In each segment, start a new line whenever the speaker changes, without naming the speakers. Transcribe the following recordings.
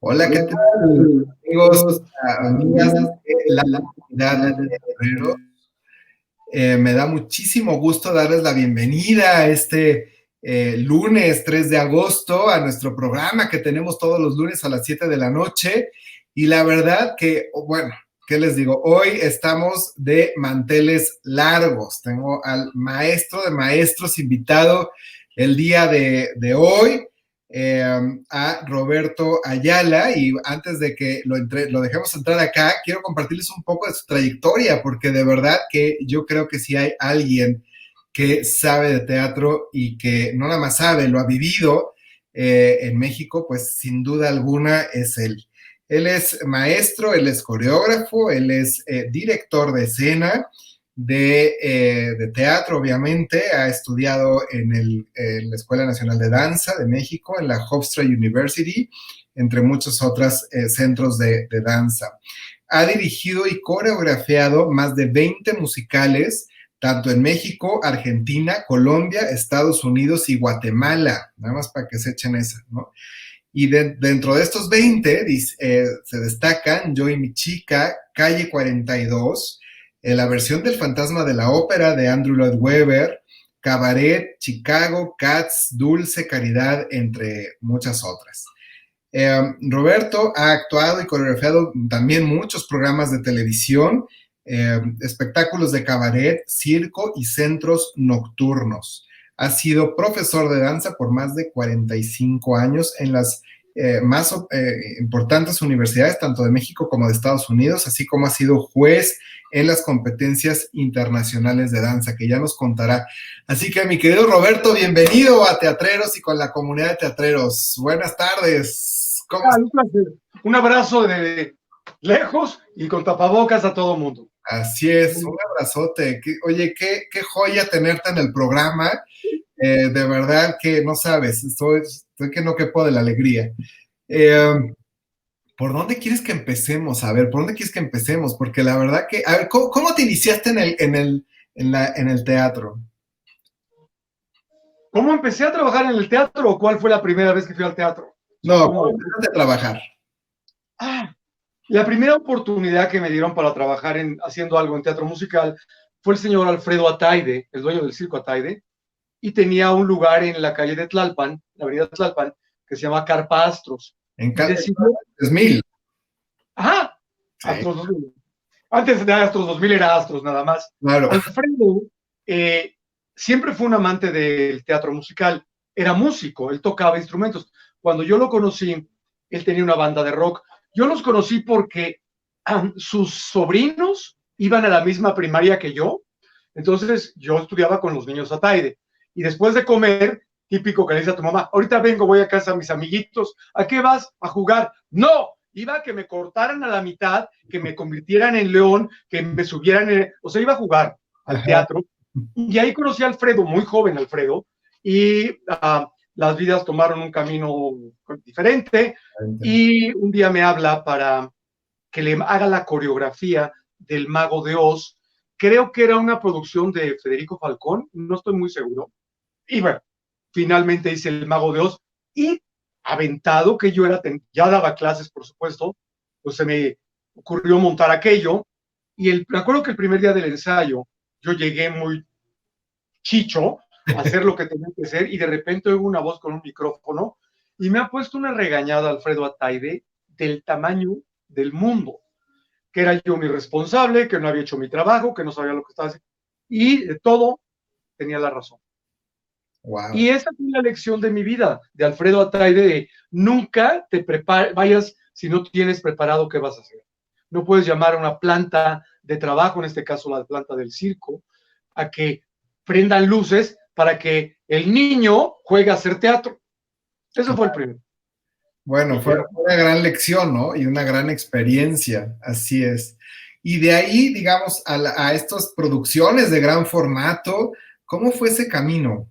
Hola, ¿qué tal, amigos, amigas de la comunidad de Guerrero? Me da muchísimo gusto darles la bienvenida a este lunes 3 de agosto a nuestro programa que tenemos todos los lunes a las 7 de la noche. Y la verdad que, bueno, ¿qué les digo? Hoy estamos de manteles largos. Tengo al maestro de maestros invitado el día de hoy. A Roberto Ayala, y antes de que lo dejemos entrar acá, quiero compartirles un poco de su trayectoria, porque de verdad que yo creo que si hay alguien que sabe de teatro y que no nada más sabe, lo ha vivido en México, pues sin duda alguna es él. Él es maestro, él es coreógrafo, él es director de escena, de teatro, obviamente. Ha estudiado en la Escuela Nacional de Danza de México, en la Hofstra University, entre muchos otros centros de danza. Ha dirigido y coreografiado más de 20 musicales, tanto en México, Argentina, Colombia, Estados Unidos y Guatemala, nada más para que se echen esa, ¿no? Y dentro de estos 20 se destacan Yo y mi chica, Calle 42, la versión del Fantasma de la Ópera de Andrew Lloyd Webber, Cabaret, Chicago, Cats, Dulce, Caridad, entre muchas otras. Roberto ha actuado y coreografiado también muchos programas de televisión, espectáculos de cabaret, circo y centros nocturnos. Ha sido profesor de danza por más de 45 años en las más importantes universidades, tanto de México como de Estados Unidos, así como ha sido juez en las competencias internacionales de danza, que ya nos contará. Así que, mi querido Roberto, bienvenido a Teatreros y con la comunidad de teatreros. Buenas tardes. ¿Cómo estás?
Un placer. Un abrazo de lejos y con tapabocas a todo mundo.
Así es, un abrazote. Oye, qué joya tenerte en el programa. De verdad que no sabes, estoy que no quepo de la alegría. ¿Por dónde quieres que empecemos? A ver, ¿por dónde quieres que empecemos? Porque la verdad que, a ver, ¿cómo te iniciaste en el teatro?
¿Cómo empecé a trabajar en el teatro o cuál fue la primera vez que fui al teatro?
No, ¿cómo
¿Cómo?
empezaste a trabajar?
La primera oportunidad que me dieron para trabajar haciendo algo en teatro musical fue el señor Alfredo Ataide, el dueño del circo Ataide, y tenía un lugar en la calle de Tlalpan, la avenida Tlalpan, que se llama Carpa Astros.
En
Y decidió...
2000.
¡Ajá!
Sí,
Astros 2000. Antes de Astros 2000 era Astros nada más.
claro.
Alfredo siempre fue un amante del teatro musical. Era músico, él tocaba instrumentos. Cuando yo lo conocí, él tenía una banda de rock. Yo los conocí porque sus sobrinos iban a la misma primaria que yo. Entonces yo estudiaba con los niños Ataide. Y después de comer, típico que le dice a tu mamá, ahorita vengo, voy a casa a mis amiguitos. ¿A qué vas? A jugar. ¡No! Iba a que me cortaran a la mitad, que me convirtieran en león, que me subieran, o sea, iba a jugar al
Ajá.
teatro. Y ahí conocí a Alfredo, muy joven Alfredo, y las vidas tomaron un camino diferente. Y un día me habla para que le haga la coreografía del Mago de Oz. Creo que era una producción de Federico Falcón, no estoy muy seguro. Y bueno, finalmente hice el Mago de Oz y aventado que yo era, ya daba clases, por supuesto, pues se me ocurrió montar aquello. Y me acuerdo que el primer día del ensayo yo llegué muy chicho a hacer lo que tenía que hacer y de repente oigo una voz con un micrófono y me ha puesto una regañada Alfredo Ataide del tamaño del mundo, que era yo mi responsable, que no había hecho mi trabajo, que no sabía lo que estaba haciendo y de todo tenía la razón.
Wow.
Y esa fue la lección de mi vida, de Alfredo Ataide, de nunca te vayas si no tienes preparado qué vas a hacer. No puedes llamar a una planta de trabajo, en este caso la planta del circo, a que prendan luces para que el niño juegue a hacer teatro. Eso fue el primero.
Bueno, fue una gran lección, ¿no? Y una gran experiencia, así es. Y de ahí, digamos, a estas producciones de gran formato, ¿cómo fue ese camino?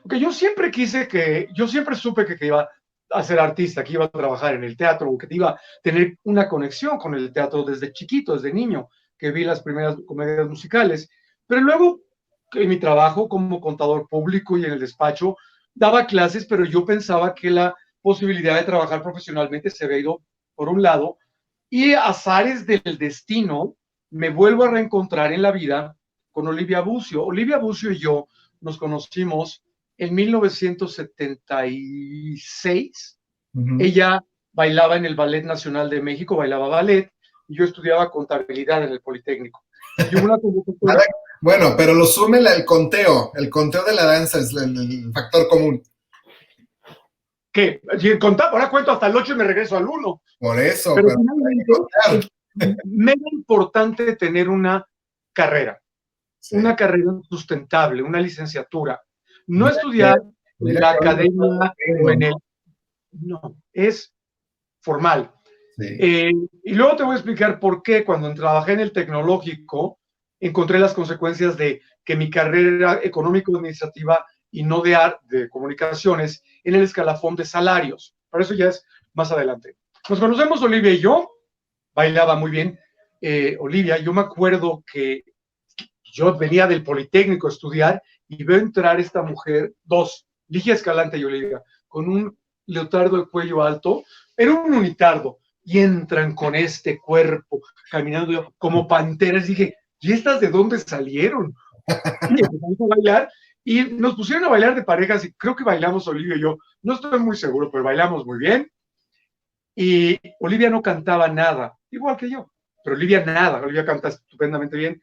Porque yo siempre supe que iba a ser artista, que iba a trabajar en el teatro, que iba a tener una conexión con el teatro desde chiquito, desde niño, que vi las primeras comedias musicales. Pero luego, en mi trabajo como contador público y en el despacho, daba clases, pero yo pensaba que la posibilidad de trabajar profesionalmente se había ido por un lado, y azares del destino, me vuelvo a reencontrar en la vida con Olivia Bucio. Olivia Bucio y yo nos conocimos en 1976. Ella bailaba en el Ballet Nacional de México, bailaba ballet, y yo estudiaba contabilidad en el Politécnico. Y hubo una convocatoria.
Bueno, pero lo sume el conteo de la danza es el factor común.
¿Qué? Ahora cuento hasta el 8 y me regreso al 1.
Por eso.
Pero finalmente es mega importante tener una carrera, sí, una carrera sustentable, una licenciatura. No mira, estudiar en la academia o en el... No, es formal. Sí. Y luego te voy a explicar por qué cuando trabajé en el tecnológico encontré las consecuencias de que mi carrera era económico-administrativa y no de comunicaciones en el escalafón de salarios. Pero eso ya es más adelante. Nos conocemos Olivia y yo, bailaba muy bien. Olivia, yo me acuerdo que yo venía del Politécnico a estudiar y veo entrar esta mujer, dos, Ligia Escalante y Olivia, con un leotardo de cuello alto, era un unitardo, y entran con este cuerpo, caminando como panteras. Dije, ¿y estas de dónde salieron? Y empezamos a bailar, y nos pusieron a bailar de parejas, y creo que bailamos Olivia y yo, no estoy muy seguro, pero bailamos muy bien. Y Olivia no cantaba nada, igual que yo, pero Olivia nada, Olivia canta estupendamente bien.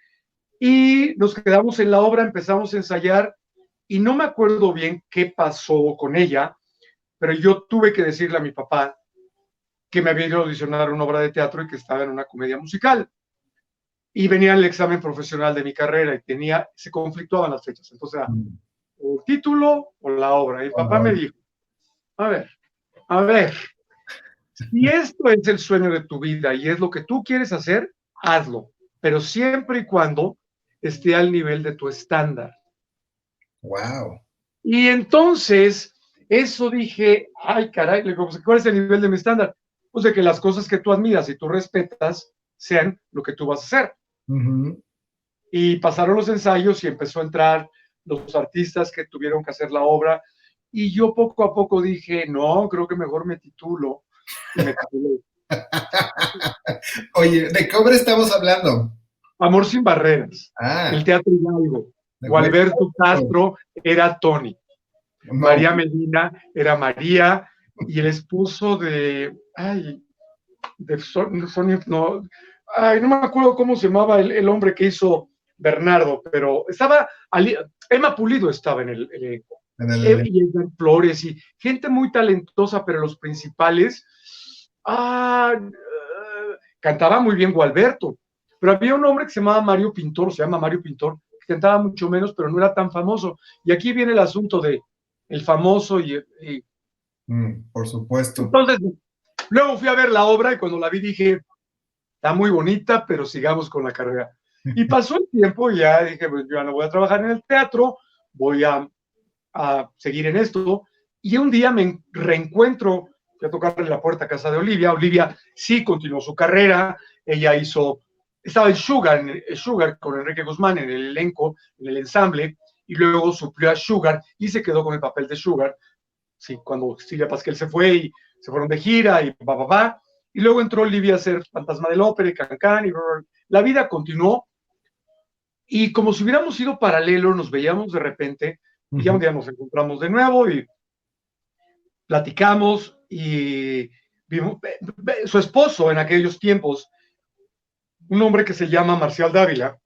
Y nos quedamos en la obra, empezamos a ensayar, y no me acuerdo bien qué pasó con ella, pero yo tuve que decirle a mi papá que me había ido a audicionar una obra de teatro y que estaba en una comedia musical. Y venía el examen profesional de mi carrera y se conflictuaban las fechas. Entonces, o el título o la obra. Y mi papá me dijo, a ver, si esto es el sueño de tu vida y es lo que tú quieres hacer, hazlo, pero siempre y cuando esté al nivel de tu estándar.
Wow.
Y entonces, eso dije, ay, caray, ¿cuál es el nivel de mi estándar? Pues de que las cosas que tú admiras y tú respetas sean lo que tú vas a hacer. Y pasaron los ensayos y empezó a entrar los artistas que tuvieron que hacer la obra, y yo poco a poco dije, no, creo que mejor me titulo. Y me titulé.
Oye, ¿de qué obra estamos hablando?
Amor sin barreras. El Teatro Hidalgo. Gualberto Castro era Tony. No. María Medina era María, y el esposo de Sonia, no me acuerdo cómo se llamaba el hombre que hizo Bernardo, pero estaba, Emma Pulido estaba en el elenco. Y Edgar Flores, y gente muy talentosa, pero los principales, cantaba muy bien Gualberto, pero había un hombre que se llama Mario Pintor, que cantaba mucho menos, pero no era tan famoso. Y aquí viene el asunto de el famoso
por supuesto.
Entonces, luego fui a ver la obra y cuando la vi dije, está muy bonita, pero sigamos con la carrera. Y pasó el tiempo y ya dije, pues yo no voy a trabajar en el teatro, voy a seguir en esto. Y un día me reencuentro, voy a tocarle la puerta a casa de Olivia. Olivia sí continuó su carrera, ella estaba en Sugar con Enrique Guzmán en el elenco, en el ensamble, y luego suplió a Sugar y se quedó con el papel de Sugar. Sí, cuando Silvia Pasquel se fue y se fueron de gira y y luego entró Olivia a hacer Fantasma de la Ópera y Cancán, y la vida continuó, y como si hubiéramos sido paralelos, nos veíamos de repente, y ya un día nos encontramos de nuevo y platicamos, y su esposo en aquellos tiempos, un hombre que se llama Marcial Dávila,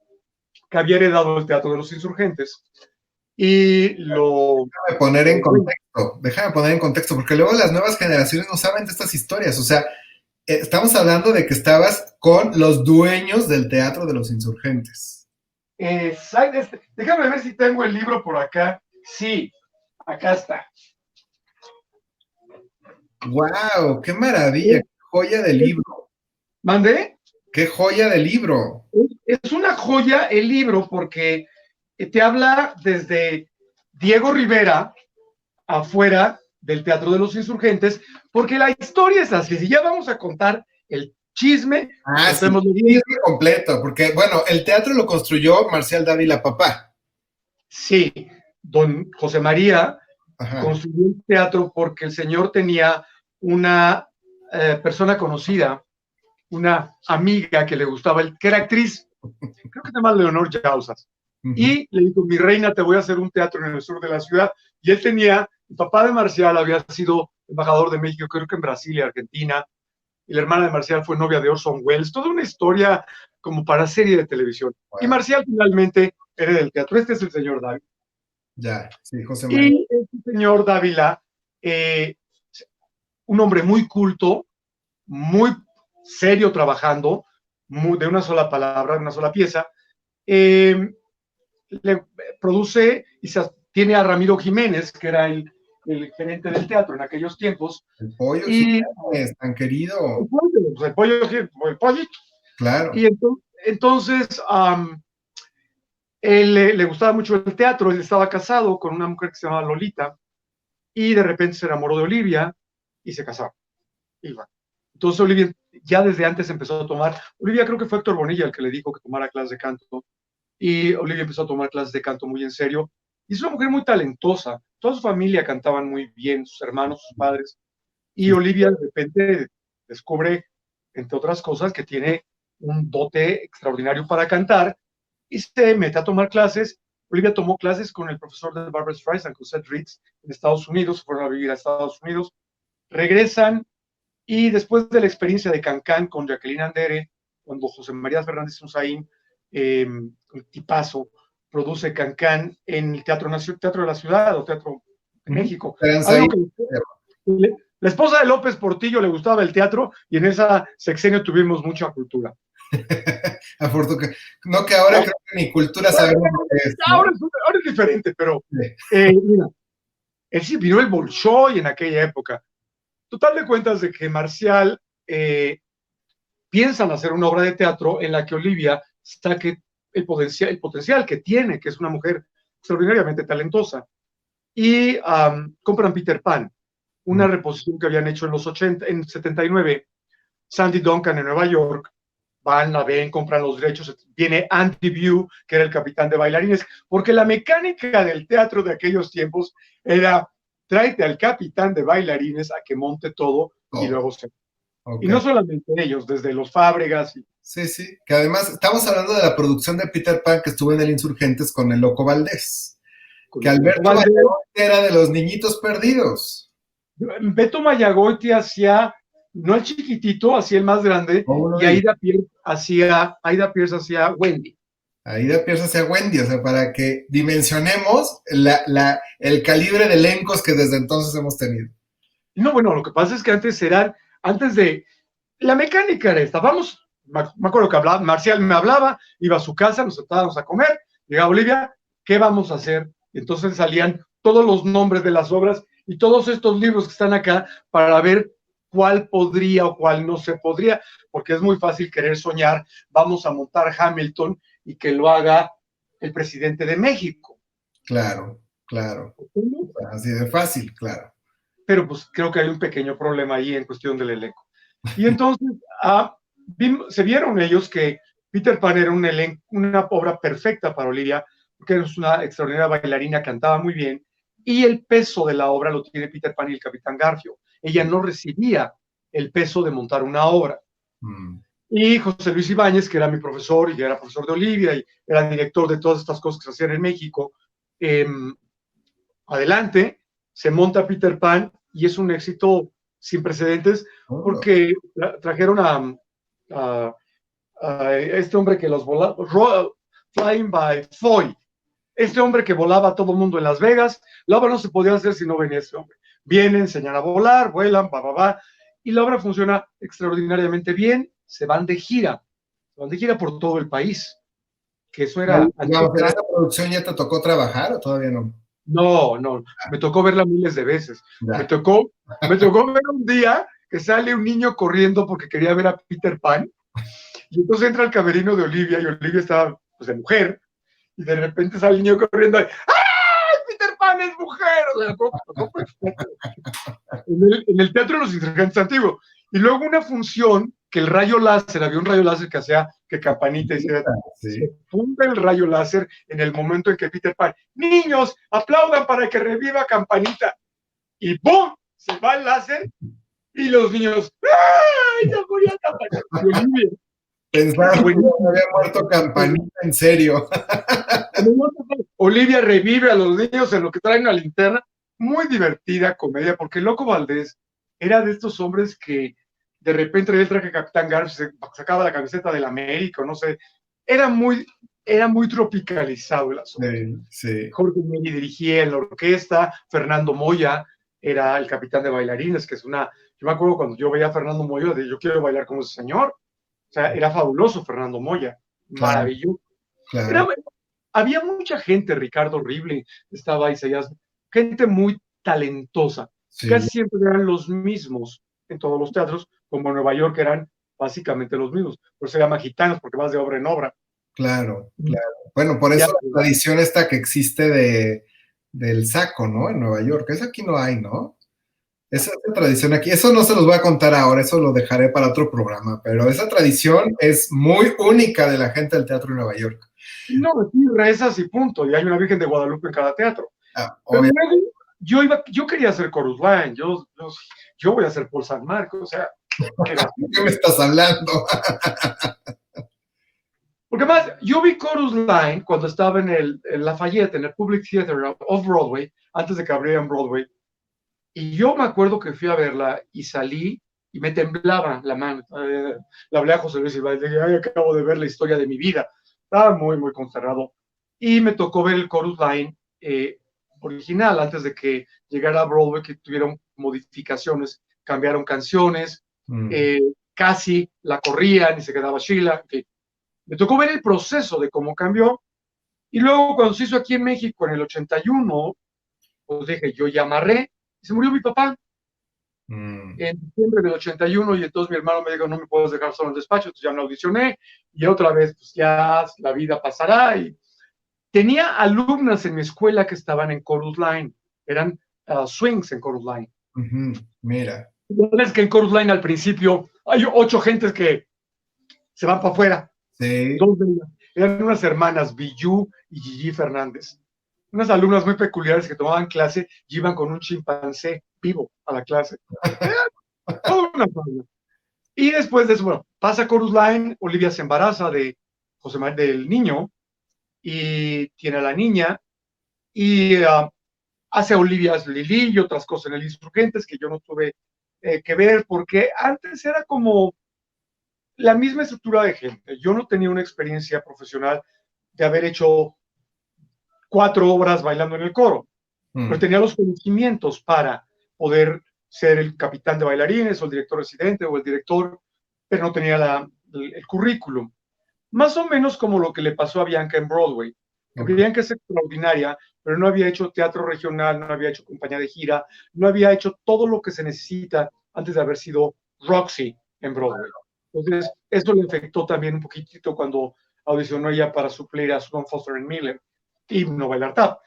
que había heredado el Teatro de los Insurgentes, y
Déjame poner en contexto, porque luego las nuevas generaciones no saben de estas historias. O sea, estamos hablando de que estabas con los dueños del Teatro de los Insurgentes.
Déjame ver si tengo el libro por acá. Sí, acá está.
¡Wow! ¡Qué maravilla! ¡Qué joya de libro!
¿Mandé?
¡Qué joya de libro!
Es una joya el libro porque te habla desde Diego Rivera afuera del Teatro de los Insurgentes, porque la historia es así. Si ya vamos a contar el chisme,
sí, el chisme completo, porque bueno, el teatro lo construyó Marcial Dávila papá.
Sí, don José María construyó un teatro porque el señor tenía una persona conocida, una amiga que le gustaba, que era actriz, creo que se llama Leonor Jausas, y le dijo, mi reina, te voy a hacer un teatro en el sur de la ciudad. Y él tenía, el papá de Marcial había sido embajador de México, creo que en Brasil y Argentina, y la hermana de Marcial fue novia de Orson Welles, toda una historia como para serie de televisión. Wow. Y Marcial finalmente era del teatro. Este es el señor Dávila.
Ya, sí, José María.
Y este señor Dávila, un hombre muy culto, muy serio trabajando, de una sola palabra, de una sola pieza, le produce y tiene a Ramiro Jiménez, que era el gerente del teatro en aquellos tiempos.
El pollo Jiménez, tan querido.
El pollo.
Claro.
Y entonces él le gustaba mucho el teatro, él estaba casado con una mujer que se llamaba Lolita, y de repente se enamoró de Olivia y se casaron. Entonces Olivia ya desde antes empezó a tomar, Olivia creo que fue Héctor Bonilla el que le dijo que tomara clases de canto, y Olivia empezó a tomar clases de canto muy en serio, y es una mujer muy talentosa, toda su familia cantaban muy bien, sus hermanos, sus padres, y Olivia de repente descubre, entre otras cosas, que tiene un dote extraordinario para cantar, y se mete a tomar clases. Olivia tomó clases con el profesor de Barbra Streisand, Cosette Ritz, en Estados Unidos, fueron a vivir a Estados Unidos, regresan, y después de la experiencia de Cancán con Jacqueline Andere, cuando José María Fernández Unzaín, un tipazo, produce Cancán en el Teatro Nacional, Teatro de la Ciudad o Teatro de México. Algo que la esposa de López Portillo le gustaba el teatro y en esa sexenio tuvimos mucha cultura.
No, que ahora creo que ni cultura sabemos lo que es, ¿no?
Ahora es diferente, pero mira, él sí vino el Bolshoi en aquella época. Total de cuentas de que Marcial piensan hacer una obra de teatro en la que Olivia saque el potencial que tiene, que es una mujer extraordinariamente talentosa, y compran Peter Pan, una reposición que habían hecho en los 80, en 79, Sandy Duncan en Nueva York, van, la ven, compran los derechos, viene Andy View, que era el capitán de bailarines, porque la mecánica del teatro de aquellos tiempos era, tráete al capitán de bailarines a que monte todo y luego se... Okay. Y no solamente ellos, desde los Fábregas.
Sí, sí, que además estamos hablando de la producción de Peter Pan que estuvo en el Insurgentes con el Loco Valdés, que Alberto Mayagoiti era de los niñitos perdidos.
Beto Mayagoiti hacía, no el chiquitito, hacía el más grande, y Aida Pierce hacía Wendy.
Aida Pierce hacía Wendy, o sea, para que dimensionemos el calibre de elencos que desde entonces hemos tenido.
No, bueno, lo que pasa es que antes de, la mecánica era esta, me acuerdo que Marcial me hablaba, iba a su casa, nos sentábamos a comer, llegaba Olivia, ¿qué vamos a hacer? Y entonces salían todos los nombres de las obras y todos estos libros que están acá para ver cuál podría o cuál no se podría, porque es muy fácil querer soñar, vamos a montar Hamilton y que lo haga el presidente de México.
Claro, claro. Así de fácil, claro.
Pero pues creo que hay un pequeño problema ahí en cuestión del elenco. Y entonces se vieron ellos que Peter Pan era una obra perfecta para Olivia, porque es una extraordinaria bailarina, cantaba muy bien, y el peso de la obra lo tiene Peter Pan y el Capitán Garfio. Ella no recibía el peso de montar una obra. Y José Luis Ibáñez, que era mi profesor y era profesor de Olivia y era director de todas estas cosas que se hacían en México, adelante, se monta Peter Pan y es un éxito sin precedentes porque trajeron a este hombre que los volaba, Flying by Foy, este hombre que volaba a todo el mundo en Las Vegas. La obra no se podía hacer si no venía este hombre. Vienen, enseñan a volar, vuelan, y la obra funciona extraordinariamente bien. Se van de gira por todo el país. Que eso era...
¿En esa producción ya te tocó trabajar o todavía no?
No, me tocó verla miles de veces. Me tocó ver un día que sale un niño corriendo porque quería ver a Peter Pan, y entonces entra al camerino de Olivia, y Olivia estaba pues de mujer, y de repente sale el niño corriendo, ¡ay, Peter Pan es mujer! O sea, en el Teatro de los Insurgentes Antiguos. Y luego una función que el rayo láser, había un rayo láser que hacía que Campanita hiciera, se funde el rayo láser en el momento en que Peter Pan, niños, aplaudan para que reviva Campanita, y ¡boom! Se va el láser, y los niños, ¡ay! Ya murió Campanita. Y Olivia,
pensaron que había muerto Campanita, en serio.
Olivia revive a los niños en lo que traen una linterna. Muy divertida comedia, porque Loco Valdés era de estos hombres que de repente traía el traje de Capitán Garfio, se sacaba la camiseta del América, no sé. Era muy tropicalizado el asunto.
Sí.
Jorge Neri dirigía en la orquesta, Fernando Moya era el capitán de bailarines, que es una... Yo me acuerdo cuando yo veía a Fernando Moya, de yo quiero bailar como ese señor. O sea, era fabuloso Fernando Moya, maravilloso.
Claro.
Había mucha gente, Ricardo Ribley, estaba Isaías, gente muy talentosa. Sí. Casi siempre eran los mismos en todos los teatros, como en Nueva York eran básicamente los mismos. Por eso se llaman gitanos, porque vas de obra en obra.
Claro. Bueno, por eso la tradición esta que existe del saco, ¿no? En Nueva York. Eso aquí no hay, ¿no? Esa tradición aquí, eso no se los voy a contar ahora, eso lo dejaré para otro programa, pero esa tradición es muy única de la gente del teatro de Nueva York.
No, aquí rezas y punto, y hay una Virgen de Guadalupe en cada teatro. Pero luego yo quería hacer Chorus Line, yo voy a hacer Paul San Marcos, o sea.
¿De qué me estás hablando?
Porque más, yo vi Chorus Line cuando estaba en Lafayette, en el Public Theater of Broadway, antes de que abrieran Broadway, y yo me acuerdo que fui a verla y salí y me temblaba la mano. Le hablé a José Luis y le dije, ay, acabo de ver la historia de mi vida. Estaba muy, muy consternado. Y me tocó ver el Chorus Line original, antes de que llegara a Broadway, que tuvieron modificaciones, cambiaron canciones, casi la corrían y se quedaba Sheila. Okay. Me tocó ver el proceso de cómo cambió. Y luego, cuando se hizo aquí en México en el 81, pues dije, yo ya amarré. Y se murió mi papá en diciembre del 81, y entonces mi hermano me dijo, no me puedes dejar solo en el despacho, entonces ya me audicioné, y otra vez, pues ya la vida pasará. Y tenía alumnas en mi escuela que estaban en Chorus Line, eran swings en Chorus Line.
Mira.
Es que en Chorus Line al principio hay 8 gentes que se van para afuera.
Sí.
2 de ellas eran unas hermanas, Biyu y Gigi Fernández. Unas alumnas muy peculiares que tomaban clase y iban con un chimpancé vivo a la clase. Y después de eso, bueno, pasa Chorus Line, Olivia se embaraza de José María, del niño, y tiene a la niña, y hace Olivia Lili y otras cosas en el Insurgentes que yo no tuve que ver, porque antes era como la misma estructura de gente. Yo no tenía una experiencia profesional de haber hecho 4 obras bailando en el coro, pero tenía los conocimientos para poder ser el capitán de bailarines o el director residente o el director, pero no tenía el currículum. Más o menos como lo que le pasó a Bianca en Broadway. Bianca es extraordinaria, pero no había hecho teatro regional, no había hecho compañía de gira, no había hecho todo lo que se necesita antes de haber sido Roxy en Broadway. Entonces, eso le afectó también un poquitito cuando audicionó ella para suplir a Susan Foster and Miller y no bailar tap.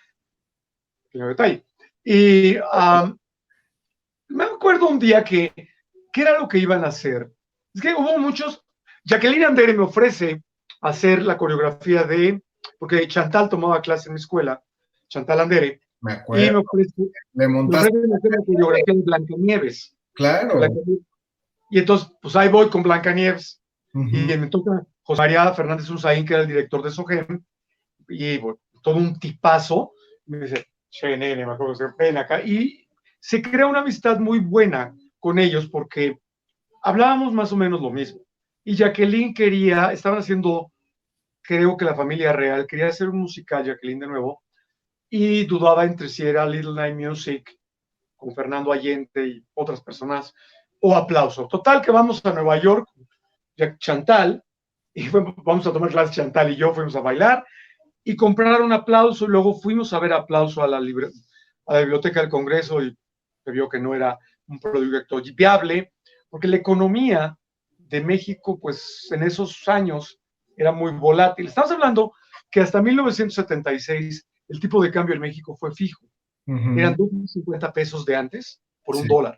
Pequeño detalle. Y me acuerdo un día que era lo que iban a hacer. Es que hubo muchos. Jacqueline Andere me ofrece hacer la coreografía porque Chantal tomaba clase en mi escuela, Chantal Andere,
me acuerdo.
Y me ofrece hacer la coreografía de Blancanieves.
Claro.
Y entonces, pues ahí voy con Blancanieves, y me toca José María Fernández Unzaín, que era el director de SOGEM, y bueno, todo un tipazo, me dice, che, nene, me acuerdo, ven acá, y se crea una amistad muy buena con ellos, porque hablábamos más o menos lo mismo. Y Jacqueline estaban haciendo, creo que La Familia Real, quería hacer un musical, Jacqueline de nuevo, y dudaba entre si era Little Night Music, con Fernando Allende y otras personas, o Aplauso. Total, que vamos a Nueva York, Chantal, y vamos a tomar clases, Chantal y yo fuimos a bailar, y compraron Aplauso, y luego fuimos a ver Aplauso a la Biblioteca del Congreso, y se vio que no era un proyecto viable, porque la economía de México, pues en esos años era muy volátil. Estamos hablando que hasta 1976 el tipo de cambio en México fue fijo. Eran 250 pesos de antes por $1.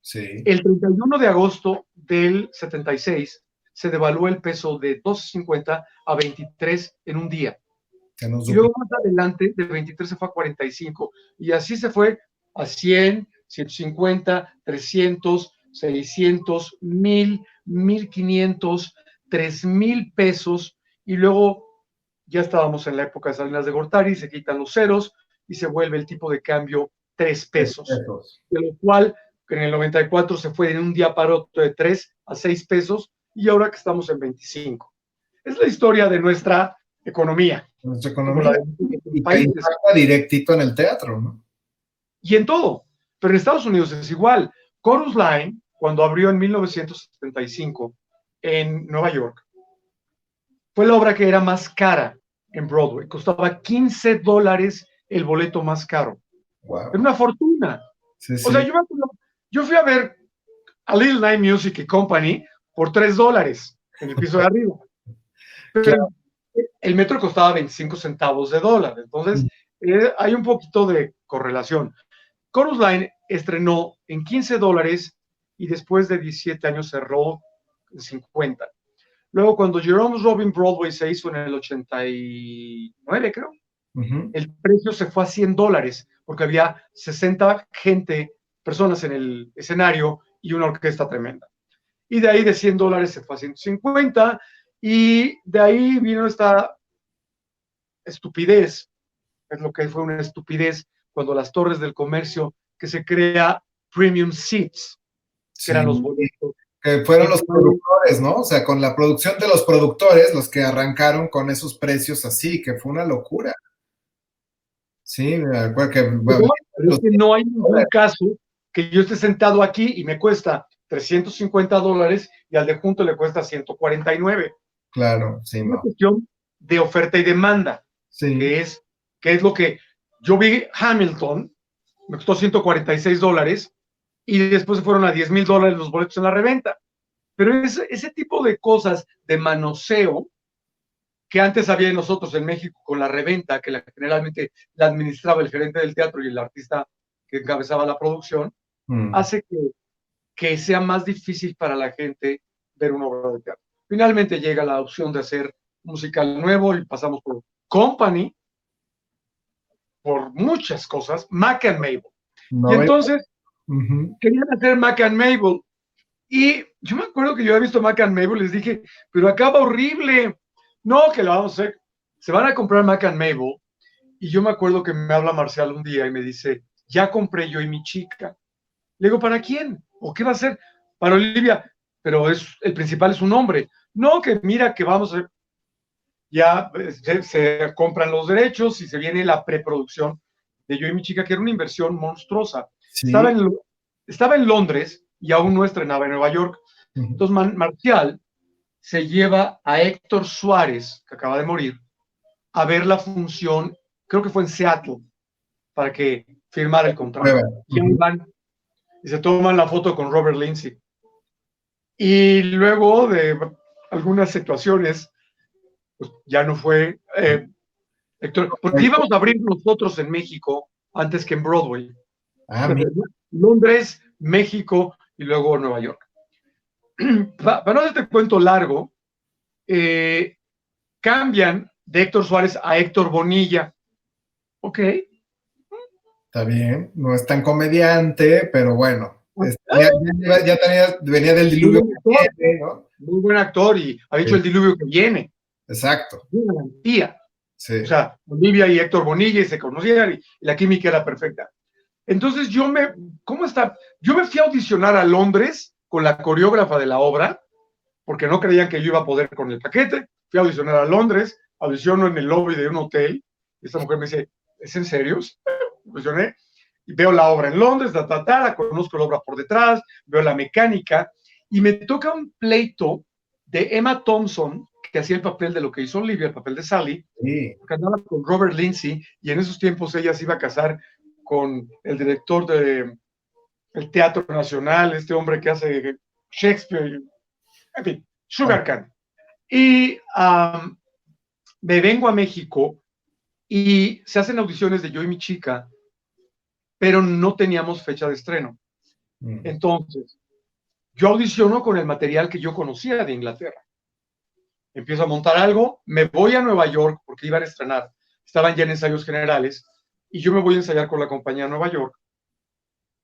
Sí.
El 31 de agosto del 76 se devaluó el peso de 2.50 a 23 en un día.
Que nos
Y luego más adelante, de 23 se fue a 45. Y así se fue a 100, 150, 300, 600, 1000, 1500, 3000 pesos. Y luego ya estábamos en la época de Salinas de Gortari, se quitan los ceros y se vuelve el tipo de cambio 3 pesos.
pesos.
De lo cual en el 94 se fue en un día para otro de 3 a 6 pesos y ahora que estamos en 25. Es la historia de nuestra economía.
Nuestra
Como la
economía.
de
Y que
países.
impacta directito en el teatro, ¿no?
Y en todo. Pero en Estados Unidos es igual. Chorus Line, cuando abrió en 1975 en Nueva York, fue la obra que era más cara en Broadway. Costaba $15 el boleto más caro.
Wow.
Era una fortuna.
Sí, sí.
O sea, yo fui a ver a Little Night Music Company por $3 en el piso de arriba. Pero
Claro.
el metro costaba 25 centavos de dólar. Entonces, hay un poquito de correlación. Chorus Line estrenó en $15 y después de 17 años cerró en 50. Luego, cuando Jerome Robin Broadway se hizo en el 89, creo, el precio se fue a $100 porque había 60 personas en el escenario y una orquesta tremenda. Y de ahí de $100 se fue a 150 y de ahí vino esta estupidez, es lo que fue una estupidez cuando las torres del comercio que se crea premium seats, que
Sí.
eran los boletos.
Que fueron los productores, ¿no? O sea, con la producción de los productores, los que arrancaron con esos precios así, que fue una locura. Sí, me acuerdo que...
Pero es que no hay ningún caso que yo esté sentado aquí y me cuesta $350 y al de junto le cuesta 149.
Claro, sí,
Es una
no.
cuestión de oferta y demanda,
Sí.
que es lo que yo vi. Hamilton, me costó $146 y después se fueron a $10,000 los boletos en la reventa. Pero ese tipo de cosas de manoseo que antes había en nosotros en México con la reventa, que generalmente la administraba el gerente del teatro y el artista que encabezaba la producción, hace que sea más difícil para la gente ver una obra de teatro. Finalmente llega la opción de hacer un musical nuevo y pasamos por Company, por muchas cosas, Mac and Mabel. Y entonces querían hacer Mac and Mabel. Y yo me acuerdo que yo había visto Mac and Mabel y les dije, pero acaba horrible. No, que lo vamos a hacer. Se van a comprar Mac and Mabel. Y yo me acuerdo que me habla Marcial un día y me dice, ya compré Yo y mi chica. Le digo, ¿para quién? ¿O qué va a hacer? Para Olivia. Pero el principal es un hombre. No, que mira que vamos a... Ya se compran los derechos y se viene la preproducción de Yo y mi chica, que era una inversión monstruosa. Sí. Estaba en Londres y aún no estrenaba en Nueva York. Entonces Marcial se lleva a Héctor Suárez, que acaba de morir, a ver la función, creo que fue en Seattle, para que firmara el contrato. Y ahí van y se toman la foto con Robert Lindsay. Y luego de algunas situaciones, pues ya no fue Héctor, porque íbamos a abrir nosotros en México antes que en Broadway. Londres, México y luego Nueva York. Para no hacerte cuento largo, cambian de Héctor Suárez a Héctor Bonilla. Ok.
Está bien, no es tan comediante, pero bueno, venía del diluvio que viene, ¿no?
Muy buen actor y ha dicho el diluvio que viene.
Exacto.
Una garantía.
Sí.
O sea, Olivia y Héctor Bonilla se conocían y la química era perfecta. Entonces ¿cómo está? Yo me fui a audicionar a Londres con la coreógrafa de la obra, porque no creían que yo iba a poder con el paquete. Fui a audicionar a Londres, audiciono en el lobby de un hotel, y esta mujer me dice, ¿es en serio? Audicioné, y veo la obra en Londres, conozco la obra por detrás, veo la mecánica, y me toca un pleito de Emma Thompson, que hacía el papel de lo que hizo Olivia, el papel de Sally, que andaba con Robert Lindsay, y en esos tiempos ella se iba a casar con el director del Teatro Nacional, este hombre que hace Shakespeare, en fin, Sugar Khan. Y me vengo a México y se hacen audiciones de Yo y mi chica, pero no teníamos fecha de estreno. Entonces, yo audiciono con el material que yo conocía de Inglaterra. Empiezo a montar algo, me voy a Nueva York porque iban a estrenar, estaban ya en ensayos generales, y yo me voy a ensayar con la compañía de Nueva York.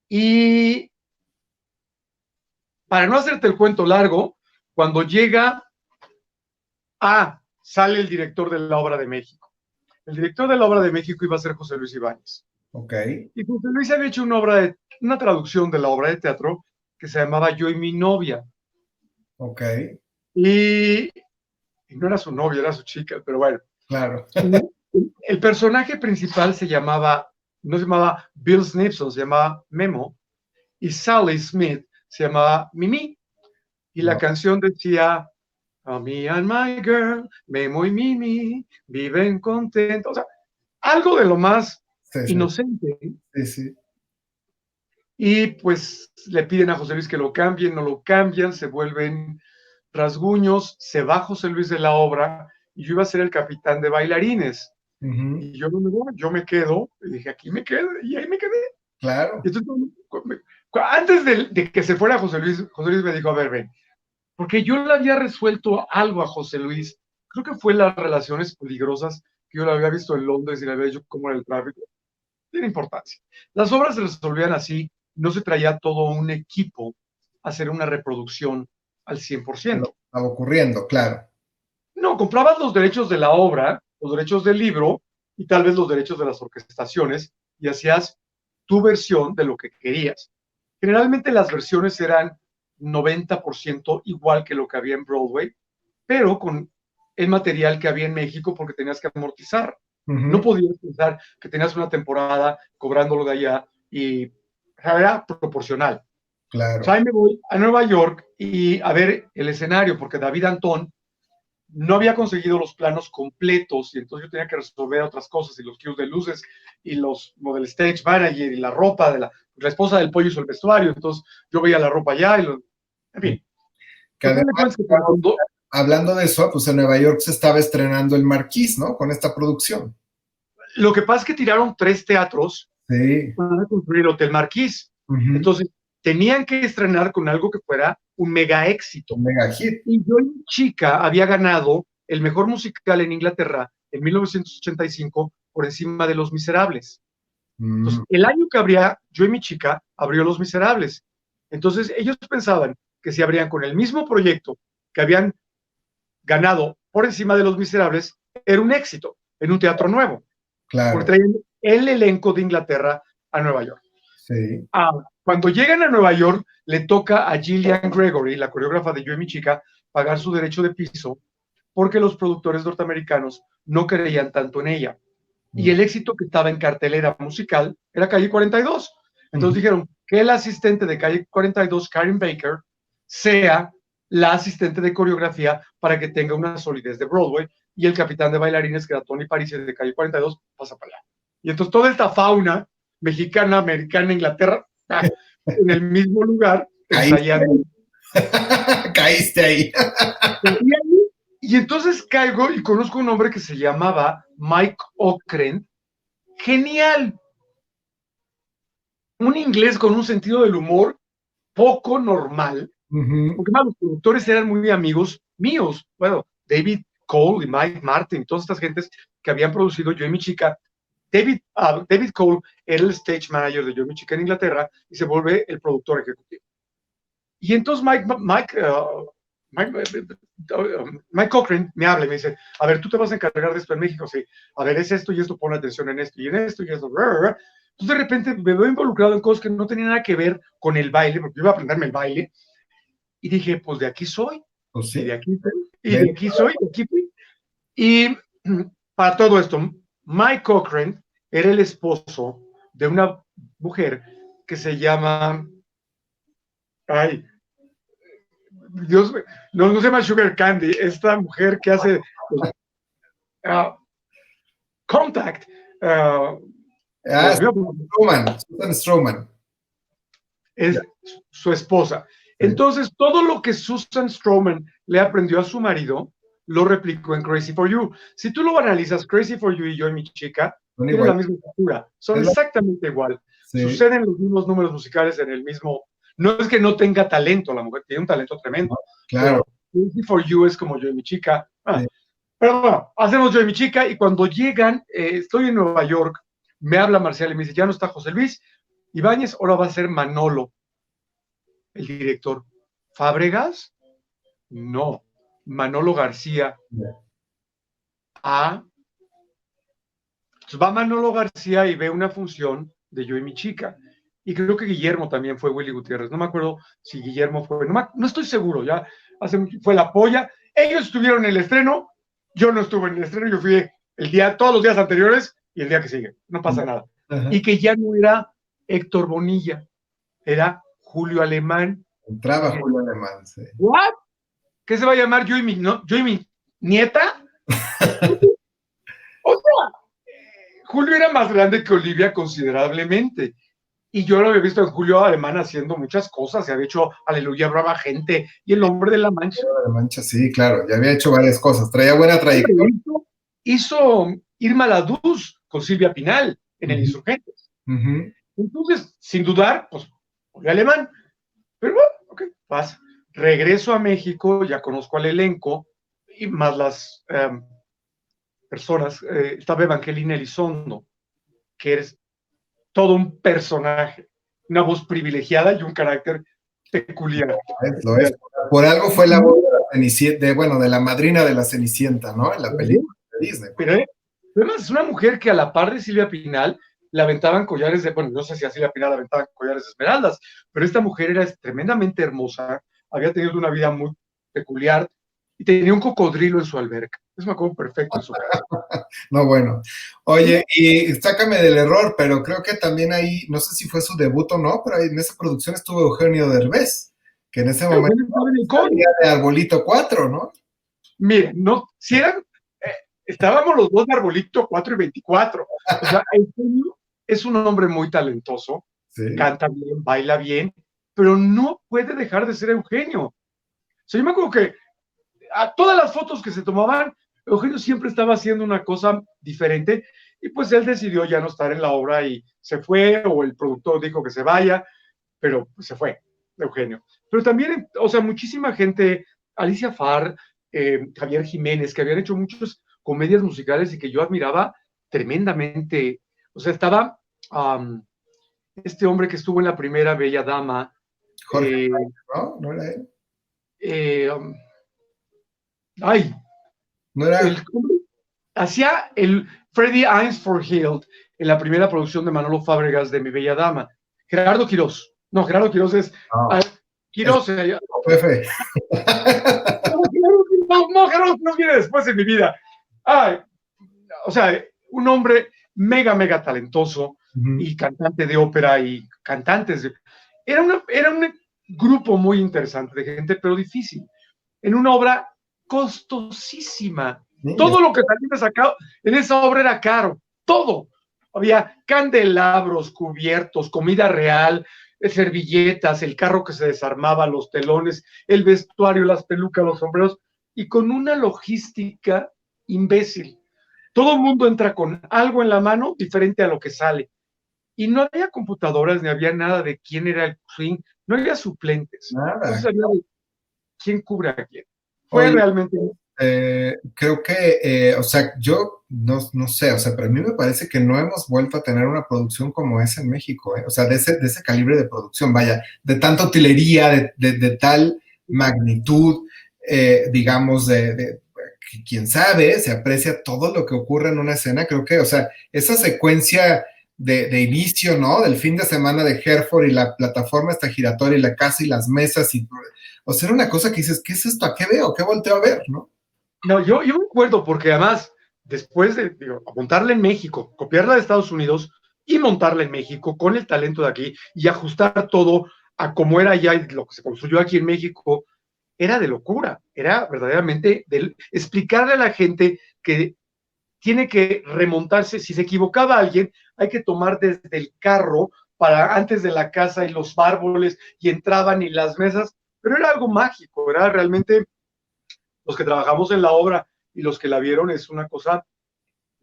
Y para no hacerte el cuento largo, cuando sale el director de la Obra de México. El director de la Obra de México iba a ser José Luis Ibáñez.
Okay.
Y José Luis había hecho una traducción de la obra de teatro que se llamaba Yo y mi novia.
Okay.
Y no era su novia, era su chica, pero bueno.
Claro.
El personaje principal no se llamaba Bill Snipson, se llamaba Memo, y Sally Smith se llamaba Mimi. Y la canción decía, "A me and my girl, Memo y Mimi, viven contentos". O sea, algo de lo más inocente.
Sí.
Y pues le piden a José Luis que lo cambien, no lo cambian, se vuelven rasguños, se va José Luis de la obra y yo iba a ser el capitán de bailarines. Y yo no me voy, yo me quedo, y dije, aquí me quedo, y ahí me quedé.
Claro.
Y entonces, antes de que se fuera José Luis me dijo, a ver, ven, porque yo le había resuelto algo a José Luis, creo que fue las relaciones peligrosas que yo le había visto en Londres y le había dicho cómo era el tráfico. Tiene importancia. Las obras se resolvían así, no se traía todo un equipo a hacer una reproducción al 100%.
Estaba ocurriendo, claro.
No, comprabas los derechos de la obra, los derechos del libro y tal vez los derechos de las orquestaciones y hacías tu versión de lo que querías. Generalmente las versiones eran 90% igual que lo que había en Broadway, pero con el material que había en México porque tenías que amortizar. No podías pensar que tenías una temporada cobrándolo de allá y era proporcional.
Claro.
O sea, ahí me voy a Nueva York y a ver el escenario porque David Antón no había conseguido los planos completos y entonces yo tenía que resolver otras cosas y los cues de luces y los del stage manager y la ropa de la esposa del pollo hizo el vestuario, entonces yo veía la ropa allá y en fin.
Que además, hablando de eso, pues en Nueva York se estaba estrenando el Marquís, ¿no? Con esta producción.
Lo que pasa es que tiraron 3 teatros para construir el Hotel Marquís. Entonces tenían que estrenar con algo que fuera un mega éxito.
Un mega hit.
Y Yo y mi chica había ganado el mejor musical en Inglaterra en 1985 por encima de Los Miserables. Entonces, el año que abría Yo y mi chica, abrió Los Miserables. Entonces, ellos pensaban que si abrían con el mismo proyecto que habían ganado por encima de Los Miserables, era un éxito en un teatro nuevo.
Claro.
Porque traían el elenco de Inglaterra a Nueva York.
Sí.
Cuando llegan a Nueva York, le toca a Gillian Gregory, la coreógrafa de Yo y mi chica, pagar su derecho de piso porque los productores norteamericanos no creían tanto en ella. Y el éxito que estaba en cartelera musical era Calle 42. Entonces dijeron que el asistente de Calle 42, Karen Baker, sea la asistente de coreografía para que tenga una solidez de Broadway y el capitán de bailarines, que era Tony Parisi de Calle 42, pasa para allá. Y entonces toda esta fauna mexicana, americana, Inglaterra, en el mismo lugar, ensayando.
Caíste ahí.
Y entonces caigo y conozco un hombre que se llamaba Mike Okrent. Genial. Un inglés con un sentido del humor poco normal. Porque más los productores eran muy amigos míos. Bueno, David Cole y Mike Martin, todas estas gentes que habían producido Yo y mi chica. David Cole era el stage manager de Yo y mi chica en Inglaterra y se vuelve el productor ejecutivo. Y entonces Mike Cochran me habla y me dice, a ver, tú te vas a encargar de esto en México, sí, a ver, es esto y esto, pon atención en esto y en esto y esto. Entonces de repente me veo involucrado en cosas que no tenían nada que ver con el baile, porque yo iba a aprenderme el baile, y dije, pues de aquí soy,
pues sí.
y de aquí soy, y de aquí soy, de aquí fui. Y para todo esto, Mike Cochran era el esposo de una mujer que se llama, Dios, no se llama Sugar Candy, esta mujer que hace Contact.
Susan Stroman.
Es su esposa. Entonces, todo lo que Susan Stroman le aprendió a su marido, lo replicó en Crazy for You. Si tú lo analizas, Crazy for You y Yo y mi chica tienen la misma cultura, son exactamente igual. Sí. Suceden los mismos números musicales en el mismo No es que no tenga talento, la mujer tiene un talento tremendo.
Claro.
Pero Easy for You es como Yo y mi chica.
Sí.
Pero bueno, hacemos Yo y mi chica y cuando llegan, estoy en Nueva York, me habla Marcial y me dice, ya no está José Luis Ibáñez, ahora va a ser Manolo, el director. ¿Fábregas? No, Manolo García. Ah, entonces va Manolo García y ve una función de Yo y mi chica. Y creo que Guillermo también fue Willy Gutiérrez. No me acuerdo si Guillermo fue, no estoy seguro, ya fue la polla. Ellos estuvieron en el estreno, yo no estuve en el estreno, yo fui todos los días anteriores y el día que sigue. No pasa nada.
Ajá.
Y que ya no era Héctor Bonilla, era Julio Alemán.
Entraba Julio Alemán, sí.
¿What? ¿Qué se va a llamar Yo y mi nieta? O sea, Julio era más grande que Olivia considerablemente. Y yo lo había visto en Julio Alemán haciendo muchas cosas. Se había hecho Aleluya, Brava Gente y El Hombre de la Mancha.
De la Mancha, sí, claro. Ya había hecho varias cosas. Traía buena trayectoria.
Hizo Irma Laduz con Silvia Pinal en El Insurgentes. Entonces, sin dudar, pues, Julio Alemán. Pero bueno, ok, pasa. Regreso a México, ya conozco al elenco y más las personas. Estaba Evangelina Elizondo, que es todo un personaje, una voz privilegiada y un carácter peculiar.
Lo es. Por algo fue la voz de la Cenicienta, de la madrina de la Cenicienta, ¿no? En la película de Disney.
Pero además es una mujer que a la par de Silvia Pinal le aventaban collares bueno, no sé si a Silvia Pinal le aventaban collares de esmeraldas, pero esta mujer era tremendamente hermosa, había tenido una vida muy peculiar y tenía un cocodrilo en su alberca. Eso me acuerdo perfecto en su casa.
No, bueno. Oye, y sácame del error, pero creo que también ahí, no sé si fue su debut o no, pero ahí en esa producción estuvo Eugenio Derbez, que en ese momento salía de Arbolito 4, ¿no?
Mire, no, si eran, estábamos los dos de Arbolito 4 y 24. O sea, Eugenio es un hombre muy talentoso, sí. Canta bien, baila bien, pero no puede dejar de ser Eugenio. O sea, yo me acuerdo que a todas las fotos que se tomaban, Eugenio siempre estaba haciendo una cosa diferente y pues él decidió ya no estar en la obra y se fue, o el productor dijo que se vaya, pero pues se fue, Eugenio. Pero también, o sea, muchísima gente, Alicia Farr, Javier Jiménez, que habían hecho muchas comedias musicales y que yo admiraba tremendamente. O sea, estaba este hombre que estuvo en la primera Bella Dama.
Jorge, ¿no? ¿No era él?
Ay,
no era.
Hacía el Freddie Einsford-Hill en la primera producción de Manolo Fábregas de Mi Bella Dama. Gerardo Quirós. No, Gerardo Quirós es. Quirós.
Jefe.
No, Gerardo no viene después en mi vida. Ay, o sea, un hombre mega talentoso y cantante de ópera y cantantes de. Era un grupo muy interesante de gente, pero difícil. En una obra costosísima. Todo lo que también sacado en esa obra era caro, todo. Había candelabros, cubiertos, comida real, servilletas, el carro que se desarmaba, los telones, el vestuario, las pelucas, los sombreros, y con una logística imbécil. Todo el mundo entra con algo en la mano diferente a lo que sale. Y no había computadoras, ni había nada de quién era el swing, no había suplentes.
Nada.
Entonces había de quién cubre a quién. Fue realmente.
Creo que, o sea, yo no sé, o sea, pero a mí me parece que no hemos vuelto a tener una producción como esa en México, o sea, de ese calibre de producción, vaya, de tanta utilería, de tal magnitud, digamos, quién sabe, se aprecia todo lo que ocurre en una escena, creo que, o sea, esa secuencia de inicio, ¿no? Del fin de semana de Hereford y la plataforma esta giratoria y la casa y las mesas y, o sea, era una cosa que dices, ¿qué es esto? ¿A qué veo? ¿Qué volteo a ver? ¿No?
No, yo me acuerdo porque además, después de montarla en México, copiarla de Estados Unidos y montarla en México con el talento de aquí y ajustar todo a cómo era ya lo que se construyó aquí en México, era de locura, era verdaderamente de explicarle a la gente que tiene que remontarse, si se equivocaba alguien, hay que tomar desde el carro para antes de la casa y los árboles y entraban y las mesas, pero era algo mágico, era realmente los que trabajamos en la obra y los que la vieron es una cosa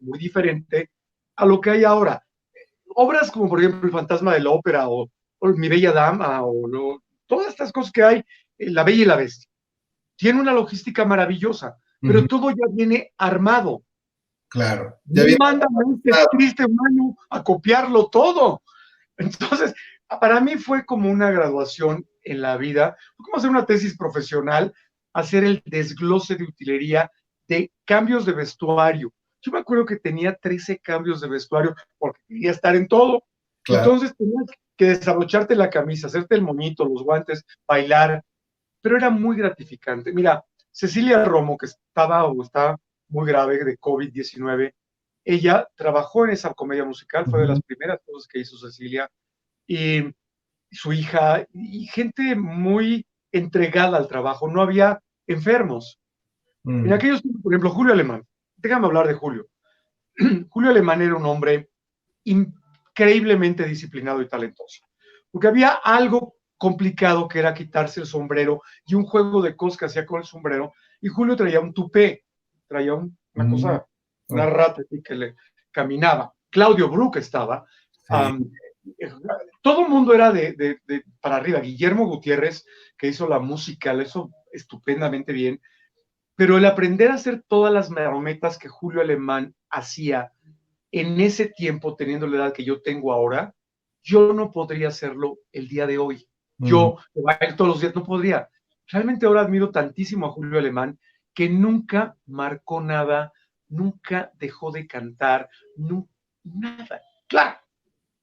muy diferente a lo que hay ahora. Obras como por ejemplo El Fantasma de la Ópera o o Mi Bella Dama, todas estas cosas que hay, La Bella y la Bestia. Tiene una logística maravillosa, pero todo ya viene armado.
Claro.
No manda a este triste humano a copiarlo todo. Entonces, para mí fue como una graduación en la vida, fue como hacer una tesis profesional, hacer el desglose de utilería de cambios de vestuario. Yo me acuerdo que tenía 13 cambios de vestuario porque quería estar en todo.
Claro.
Entonces tenías que desabrocharte la camisa, hacerte el moñito, los guantes, bailar, pero era muy gratificante. Mira, Cecilia Romo, que estaba o está muy grave de COVID-19, ella trabajó en esa comedia musical, fue de las primeras cosas que hizo Cecilia, y su hija, y gente muy entregada al trabajo, no había enfermos. En aquellos tiempos, por ejemplo, Julio Alemán, déjame hablar de Julio. Julio Alemán era un hombre increíblemente disciplinado y talentoso, porque había algo complicado que era quitarse el sombrero y un juego de cosas que hacía con el sombrero, y Julio traía un tupé, traía una cosa, una rata que le caminaba. Claudio Brook estaba, todo el mundo era para arriba. Guillermo Gutiérrez, que hizo la música, lo hizo estupendamente bien, pero el aprender a hacer todas las marometas que Julio Alemán hacía en ese tiempo, teniendo la edad que yo tengo ahora, yo no podría hacerlo el día de hoy. Yo, todos los días, no podría. Realmente ahora admiro tantísimo a Julio Alemán, que nunca marcó nada, nunca dejó de cantar, nada. Claro,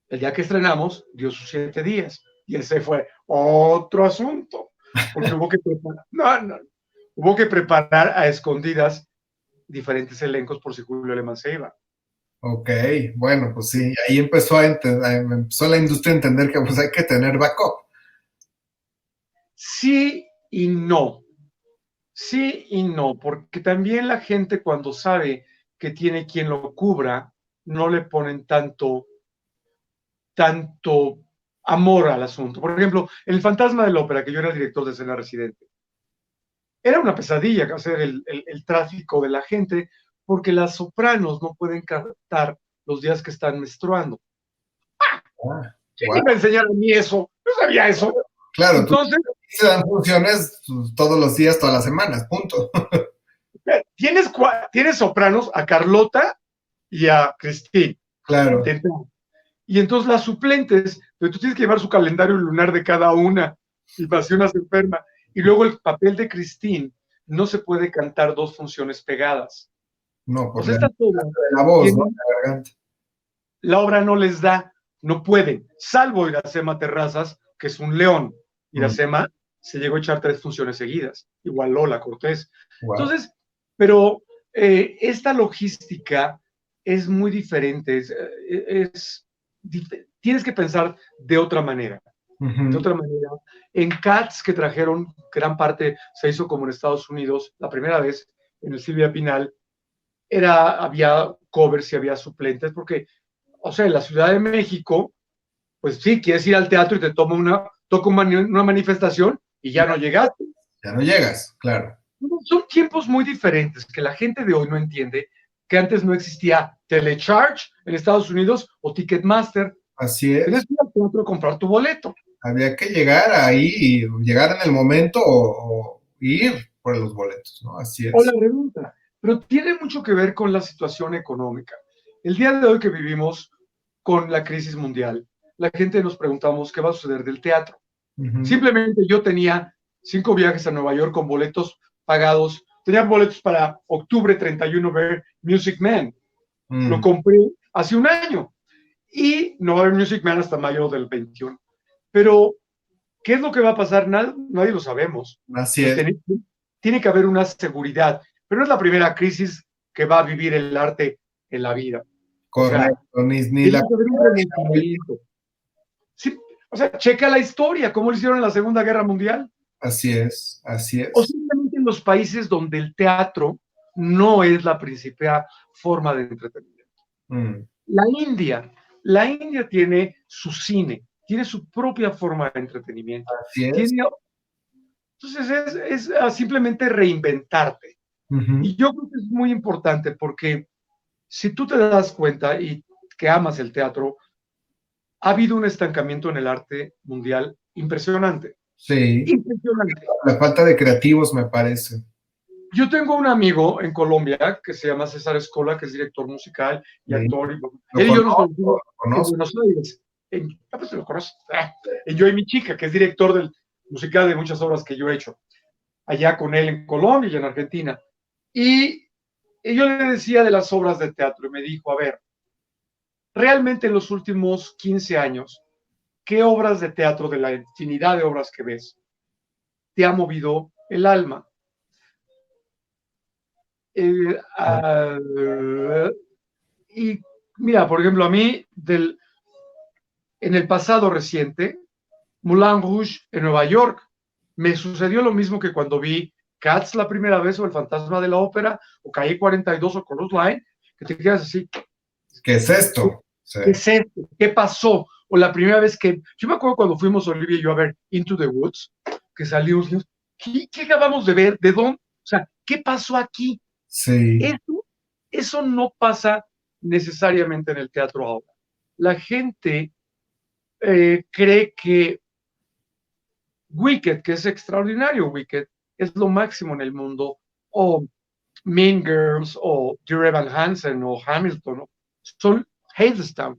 el día que estrenamos dio sus 7 días, y ese fue otro asunto, porque hubo que preparar, hubo que preparar a escondidas diferentes elencos por si Julio Alemán se iba.
Ok, bueno, pues sí, ahí empezó empezó la industria a entender que pues hay que tener backup.
Sí y no. Sí y no, porque también la gente cuando sabe que tiene quien lo cubra, no le ponen tanto amor al asunto. Por ejemplo, El Fantasma de la Ópera, que yo era director de escena residente, era una pesadilla hacer el tráfico de la gente, porque las sopranos no pueden cantar los días que están menstruando. ¿Quién me iba a enseñar a mí eso? No sabía eso.
Claro,
entonces
se dan funciones todos los días, todas las semanas, punto.
Tienes sopranos a Carlota y a Cristín.
Claro.
Y entonces las suplentes, pero tú tienes que llevar su calendario lunar de cada una, y más si una se enferma. Y luego el papel de Cristín no se puede cantar 2 funciones pegadas.
No, por
la
voz, ¿no? La garganta.
La obra no les da, no pueden, salvo Iracema Terrazas, que es un león. Iracema se llegó a echar 3 funciones seguidas, igual Lola Cortés. Wow. Entonces, pero esta logística es muy diferente, tienes que pensar de otra manera. De otra manera, en Cats, que trajeron, gran parte se hizo como en Estados Unidos, la primera vez en el Silvia Pinal, había covers y había suplentes, porque, o sea, en la Ciudad de México, pues sí, quieres ir al teatro y te toca una manifestación y ya no llegaste.
Ya no llegas, claro.
Son tiempos muy diferentes que la gente de hoy no entiende, que antes no existía Telecharge en Estados Unidos o Ticketmaster.
Así es.
Tienes que ir al teatro a comprar tu boleto.
Había que llegar ahí y llegar en el momento o ir por los boletos, ¿no? Así es.
O la pregunta, pero tiene mucho que ver con la situación económica. El día de hoy que vivimos con la crisis mundial, la gente nos preguntamos qué va a suceder del teatro. Simplemente yo tenía 5 viajes a Nueva York con boletos pagados. Tenía boletos para octubre 31 ver Music Man. Lo compré hace un año y no va a haber Music Man hasta mayo del 21. Pero, ¿qué es lo que va a pasar? Nadie lo sabemos.
Así es.
Tiene que haber una seguridad, pero no es la primera crisis que va a vivir el arte en la vida.
Correcto,
o sea,
ni la...
Sí, o sea, checa la historia, cómo lo hicieron en la Segunda Guerra Mundial.
Así es, así es.
O simplemente en los países donde el teatro no es la principal forma de entretenimiento. La India tiene su cine, tiene su propia forma de entretenimiento.
Así es.
Entonces es simplemente reinventarte. Y yo creo que es muy importante porque si tú te das cuenta y que amas el teatro, ha habido un estancamiento en el arte mundial impresionante.
Sí.
Impresionante.
La falta de creativos, me parece.
Yo tengo un amigo en Colombia que se llama César Escola, que es director musical y actor. Él y yo nos conocimos en Buenos Aires. Pues lo conoces. Yo y mi chica, que es director del musical de muchas obras que yo he hecho allá con él en Colombia y en Argentina. Y yo le decía de las obras de teatro y me dijo, a ver, realmente en los últimos 15 años, ¿qué obras de teatro, de la infinidad de obras que ves, te ha movido el alma? Y mira, por ejemplo, a mí, en el pasado reciente, Moulin Rouge en Nueva York, me sucedió lo mismo que cuando vi Cats la primera vez, o El fantasma de la ópera, o Calle 42 o Chorus Line, que te quedas así.
¿Qué es esto?
Sí. ¿Qué es esto? ¿Qué pasó? O la primera vez que, yo me acuerdo cuando fuimos Olivia y yo a ver Into the Woods, que salimos, ¿qué acabamos de ver? ¿De dónde? O sea, ¿qué pasó aquí?
Sí.
Eso no pasa necesariamente en el teatro ahora. La gente cree que Wicked, que es extraordinario, Wicked, es lo máximo en el mundo, o Mean Girls, o Dear Evan Hansen, o Hamilton, ¿no? Son Hadestown.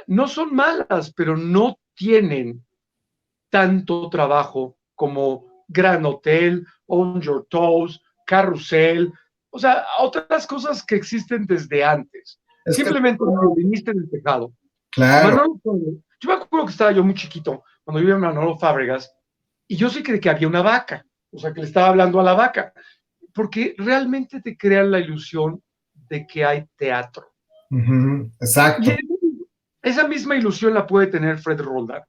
No son malas, pero no tienen tanto trabajo como Grand Hotel, On Your Toes, Carrusel, o sea, otras cosas que existen desde antes. Simplemente un violinista en el tejado.
Claro.
Yo me acuerdo que estaba yo muy chiquito cuando yo iba a Manolo Fábregas y yo sí creí que había una vaca, o sea, que le estaba hablando a la vaca, porque realmente te crean la ilusión de que hay teatro.
Exacto.
Y esa misma ilusión la puede tener Fred Roldán.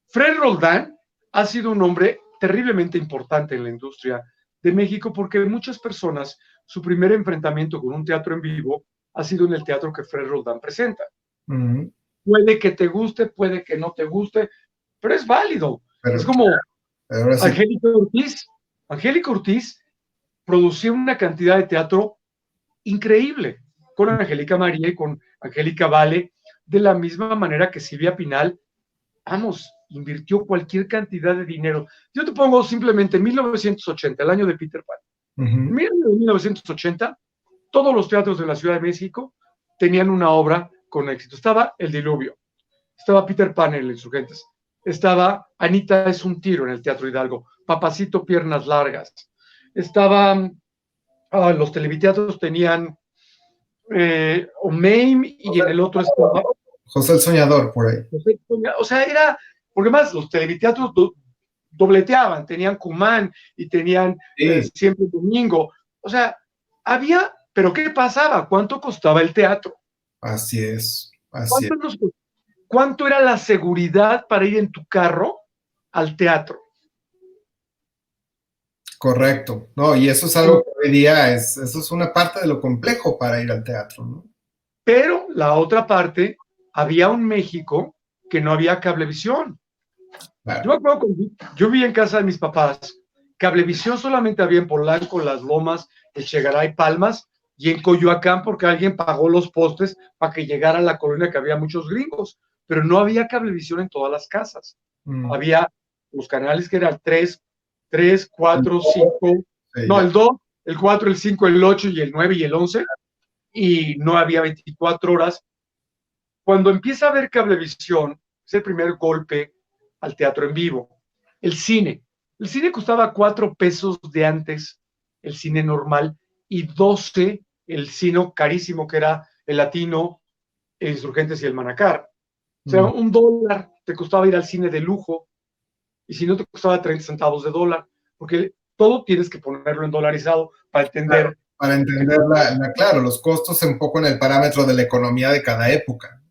Fred Roldán ha sido un hombre terriblemente importante en la industria de México porque muchas personas, su primer enfrentamiento con un teatro en vivo ha sido en el teatro que Fred Roldán presenta. Puede que te guste, puede que no te guste, pero es válido. Pero es como sí. Angélica Ortiz. Angélica Ortiz producía una cantidad de teatro increíble con Angélica María y con Angélica Vale, de la misma manera que Silvia Pinal, vamos, invirtió cualquier cantidad de dinero. Yo te pongo simplemente 1980, el año de Peter Pan. En 1980, todos los teatros de la Ciudad de México tenían una obra con éxito. Estaba El Diluvio, estaba Peter Pan en el Insurgentes, estaba Anita es un tiro en el Teatro Hidalgo, Papacito Piernas Largas, estaba, los televiteatros tenían Omeim y en el otro estaba
José el Soñador, por ahí.
O sea, era, porque más los televiteatros dobleteaban, tenían Cumán y tenían siempre domingo. O sea, había, pero ¿qué pasaba? ¿Cuánto costaba el teatro?
Así es. Así es.
¿Cuánto era la seguridad para ir en tu carro al teatro?
Correcto. No, y eso es algo que hoy día eso es una parte de lo complejo para ir al teatro, ¿no?
Pero la otra parte, había un México que no había cablevisión. Claro. Yo me acuerdo cuando yo vivía en casa de mis papás, cablevisión solamente había en Polanco, Las Lomas, Echegaray, Palmas y en Coyoacán porque alguien pagó los postes para que llegara a la colonia que había muchos gringos, pero no había cablevisión en todas las casas. Había los canales que eran 3, 4, 5, no, el 2, el 4, el 5, el 8 y el 9 y el 11, y no había 24 horas. Cuando empieza a haber cablevisión, es el primer golpe al teatro en vivo. El cine costaba 4 pesos de antes, el cine normal, y 12 el cine carísimo que era el Latino, el Insurgentes y el Manacar. O sea, $1 te costaba ir al cine de lujo, y si no te costaba 30 centavos de dólar, porque todo tienes que ponerlo en dolarizado para entender.
Claro, para entender, claro, los costos un poco en el parámetro de la economía de cada época.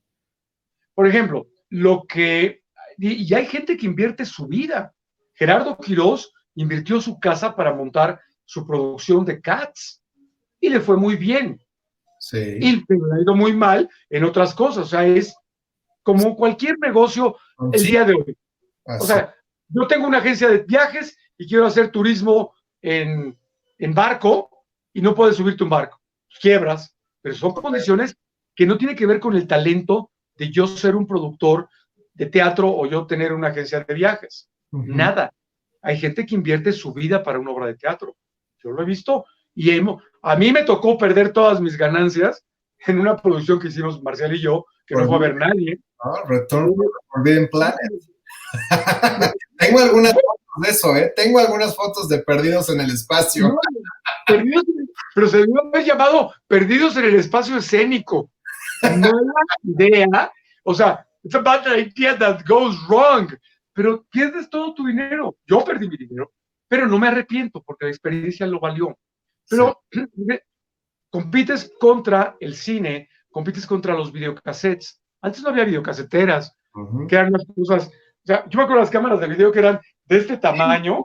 Por ejemplo, y hay gente que invierte su vida. Gerardo Quirós invirtió su casa para montar su producción de Cats y le fue muy bien.
Sí.
Y le ha ido muy mal en otras cosas. O sea, es como cualquier negocio el día de hoy. O sea, yo tengo una agencia de viajes y quiero hacer turismo en barco y no puedes subirte un barco. Quiebras, pero son condiciones que no tienen que ver con el talento de yo ser un productor de teatro o yo tener una agencia de viajes. Nada. Hay gente que invierte su vida para una obra de teatro. Yo lo he visto y a mí me tocó perder todas mis ganancias en una producción que hicimos Marcial y yo, que no fue a ver nadie.
Return to Forbidden Planet. Tengo algunas fotos de eso, ¿eh? Tengo algunas fotos de Perdidos en el Espacio.
No, pero se debió haber llamado Perdidos en el Espacio Escénico. Mala idea. O sea, it's about the idea that goes wrong. Pero pierdes todo tu dinero. Yo perdí mi dinero, pero no me arrepiento porque la experiencia lo valió. Pero sí, compites contra el cine, compites contra los videocassettes. Antes no había videocaseteras, que eran las cosas. O sea, yo me acuerdo de las cámaras de video que eran de este tamaño.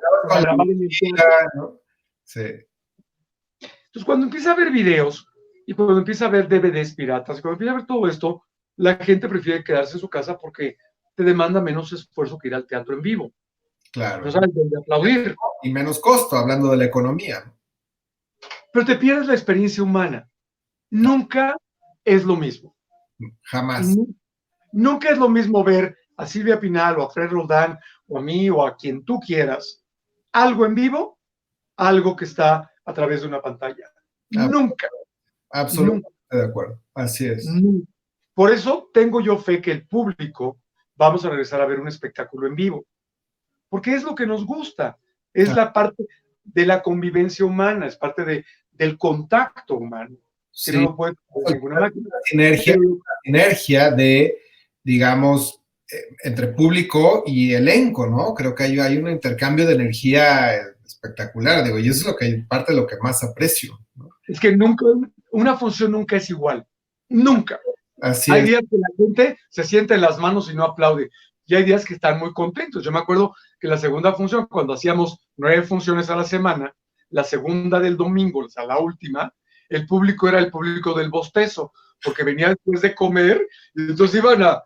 Sí.
Entonces, cuando empieza a ver videos y cuando empieza a ver DVDs piratas, y cuando empieza a ver todo esto, la gente prefiere quedarse en su casa porque te demanda menos esfuerzo que ir al teatro en vivo.
Claro.
No sabes dónde aplaudir.
Y menos costo, hablando de la economía.
Pero te pierdes la experiencia humana. Nunca es lo mismo.
Jamás.
Nunca es lo mismo ver a Silvia Pinal o a Fred Roldán o a mí o a quien tú quieras. Algo en vivo, algo que está a través de una pantalla. Nunca.
Absolutamente de acuerdo. Así es.
Por eso tengo yo fe que el público vamos a regresar a ver un espectáculo en vivo. Porque es lo que nos gusta. Es la parte de la convivencia humana, es parte del contacto humano.
Sí.
Que no lo puede tener ninguna máquina.
Sinergia de, digamos, entre público y elenco, ¿no? Creo que hay un intercambio de energía espectacular, digo, y eso es lo que parte de lo que más aprecio, ¿no?
Es que nunca, una función nunca es igual. Nunca.
Así
hay
es.
días que la gente se siente en las manos y no aplaude. Y hay días que están muy contentos. Yo me acuerdo que la segunda función, cuando hacíamos 9 funciones a la semana, la segunda del domingo, o sea, la última, el público era el público del bostezo, porque venía después de comer, y entonces iban a...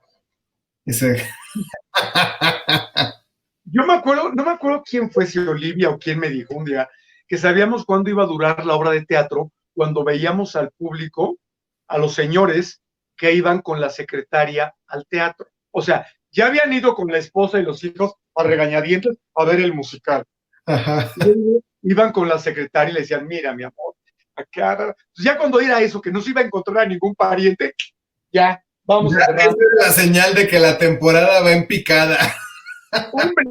Yo me acuerdo, no me acuerdo quién fue, si Olivia o quién me dijo un día, que sabíamos cuándo iba a durar la obra de teatro, cuando veíamos al público, a los señores que iban con la secretaria al teatro. O sea, ya habían ido con la esposa y los hijos a regañadientes a ver el musical.
Ajá.
Iban con la secretaria y le decían, mira, mi amor, acá. Entonces, ya cuando era eso, que no se iba a encontrar a ningún pariente, ya, vamos a cerrar.
Esa es la señal de que la temporada va en picada.
Hombre,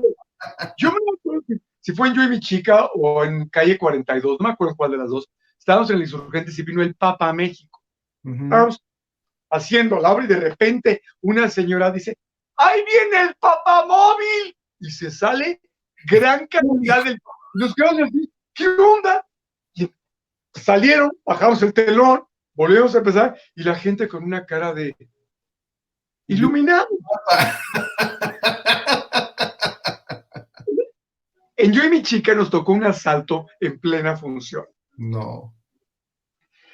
yo me acuerdo si fue en Yo y mi chica o en Calle 42, no me acuerdo cuál de las dos, estábamos en el Insurgentes y vino el Papa a México. Estábamos haciendo la obra y de repente una señora dice, ¡ahí viene el papamóvil! Y se sale gran cantidad del... Nos quedamos así, ¿qué onda? Y salieron, bajamos el telón, volvimos a empezar y la gente con una cara de iluminado. En Yo y mi chica nos tocó un asalto en plena función.
No.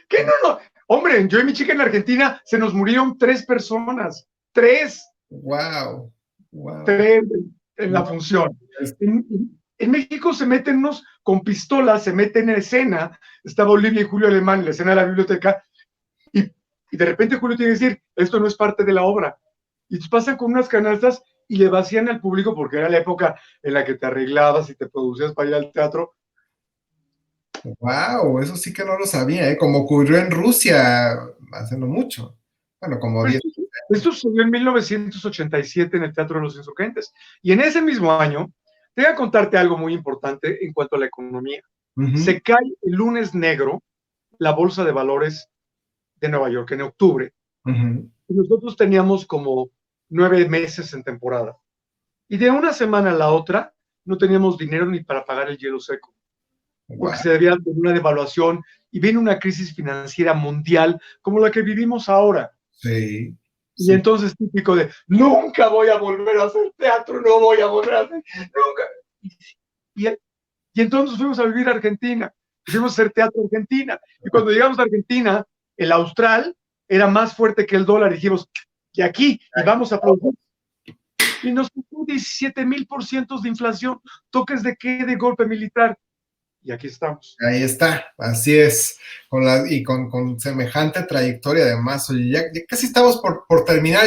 ¿Qué no? Hombre, en Yo y mi chica en Argentina se nos murieron 3 personas. 3.
Wow.
3 en la función. En México se meten unos con pistolas, se meten en escena. Estaba Olivia y Julio Alemán en la escena de la biblioteca y de repente Julio tiene que decir, esto no es parte de la obra. Y pasan con unas canastas y le vacían al público porque era la época en la que te arreglabas y te producías para ir al teatro.
Wow, eso sí que no lo sabía, ¿eh? Como ocurrió en Rusia hace no mucho. Bueno, como 10.
Esto sucedió en 1987 en el Teatro de los Insurgentes. Y en ese mismo año, te voy a contarte algo muy importante en cuanto a la economía. Se cae el lunes negro la bolsa de valores de Nueva York en octubre. Y nosotros teníamos como 9 meses en temporada. Y de una semana a la otra no teníamos dinero ni para pagar el hielo seco. Porque se debía de una devaluación y viene una crisis financiera mundial como la que vivimos ahora.
Sí.
Y entonces típico de, nunca voy a volver a hacer teatro, no voy a volver a hacer, nunca. Y entonces fuimos a vivir a Argentina, fuimos a hacer teatro en Argentina. Y cuando llegamos a Argentina, el austral era más fuerte que el dólar. Y dijimos, y aquí, y vamos a producir. Y nos tocó 17,000% de inflación. ¿Toques de qué? De golpe militar. y aquí estamos.
Ahí está, así es, con semejante trayectoria además. Oye, ya casi estamos por terminar.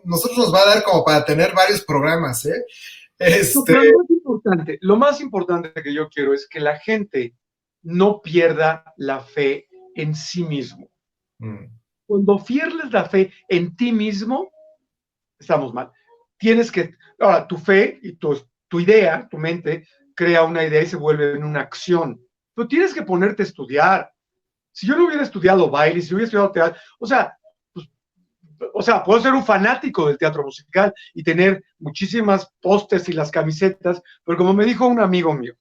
Nosotros nos va a dar como para tener varios programas, ¿eh?
No, pero lo más importante que yo quiero es que la gente no pierda la fe en sí mismo. Cuando pierdes la fe en ti mismo, estamos mal. Ahora, tu fe y tu idea, tu mente, crea una idea y se vuelve en una acción. Pero tienes que ponerte a estudiar. Si yo no hubiera estudiado baile, si hubiera estudiado teatro, puedo ser un fanático del teatro musical y tener muchísimas pósters y las camisetas, pero como me dijo un amigo mío,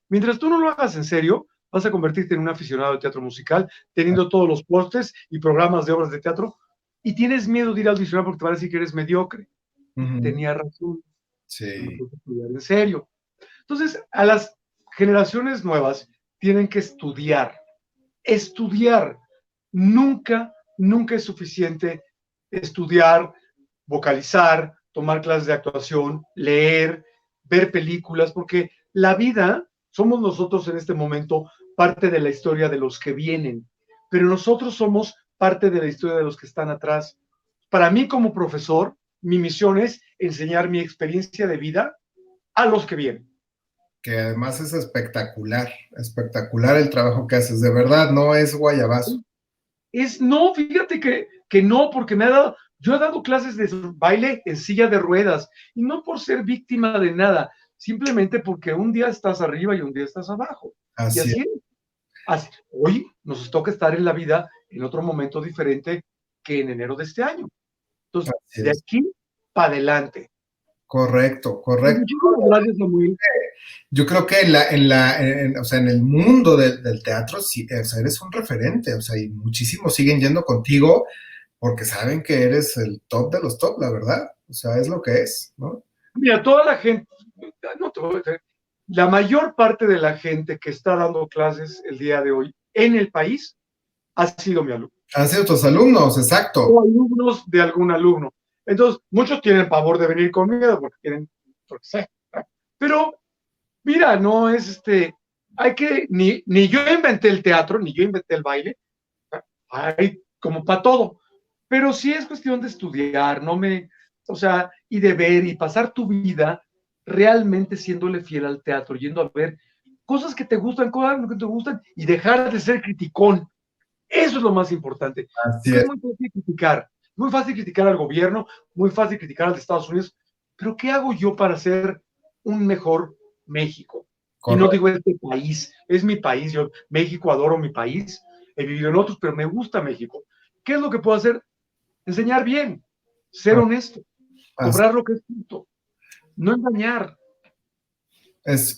mientras tú no lo hagas en serio, vas a convertirte en un aficionado de teatro musical, teniendo todos los pósters y programas de obras de teatro, y tienes miedo de ir al diccionario porque te van a decir que eres mediocre. Tenía razón.
Sí.
No puedo estudiar en serio. Entonces, a las generaciones nuevas tienen que estudiar. Estudiar. Nunca es suficiente estudiar, vocalizar, tomar clases de actuación, leer, ver películas, porque la vida, somos nosotros en este momento parte de la historia de los que vienen, pero nosotros somos parte de la historia de los que están atrás. Para mí como profesor, mi misión es enseñar mi experiencia de vida a los que vienen.
Que además es espectacular el trabajo que haces, de verdad, no es guayabazo.
No, fíjate que no, porque yo he dado clases de baile en silla de ruedas, y no por ser víctima de nada, simplemente porque un día estás arriba y un día estás abajo.
Así
y así es. Hoy nos toca estar en la vida en otro momento diferente que en enero de este año. Entonces, de aquí para adelante.
Correcto.
Muchísimas gracias, Samuel.
Yo creo que en el mundo del teatro, sí, o sea, eres un referente, o sea, y muchísimos siguen yendo contigo porque saben que eres el top de los top, la verdad. O sea, es lo que es, ¿no?
Mira, toda la gente, la mayor parte de la gente que está dando clases el día de hoy en el país ha sido mi alumno.
Han sido tus alumnos, exacto.
O alumnos de algún alumno. Entonces, muchos tienen pavor de venir conmigo porque sé. Pero, mira, no es ni yo inventé el teatro, ni yo inventé el baile. Hay como para todo. Pero sí es cuestión de estudiar, y de ver y pasar tu vida realmente siéndole fiel al teatro, yendo a ver cosas que te gustan, cosas que te gustan, y dejar de ser criticón. Eso es lo más importante.
Así
es muy fácil criticar al gobierno, muy fácil criticar al de Estados Unidos, pero ¿qué hago yo para ser un mejor México? Correcto. Y no digo este país, es mi país, yo México, adoro mi país, he vivido en otros, pero me gusta México. ¿Qué es lo que puedo hacer? Enseñar bien, ser honesto, cobrar lo que es justo, no engañar.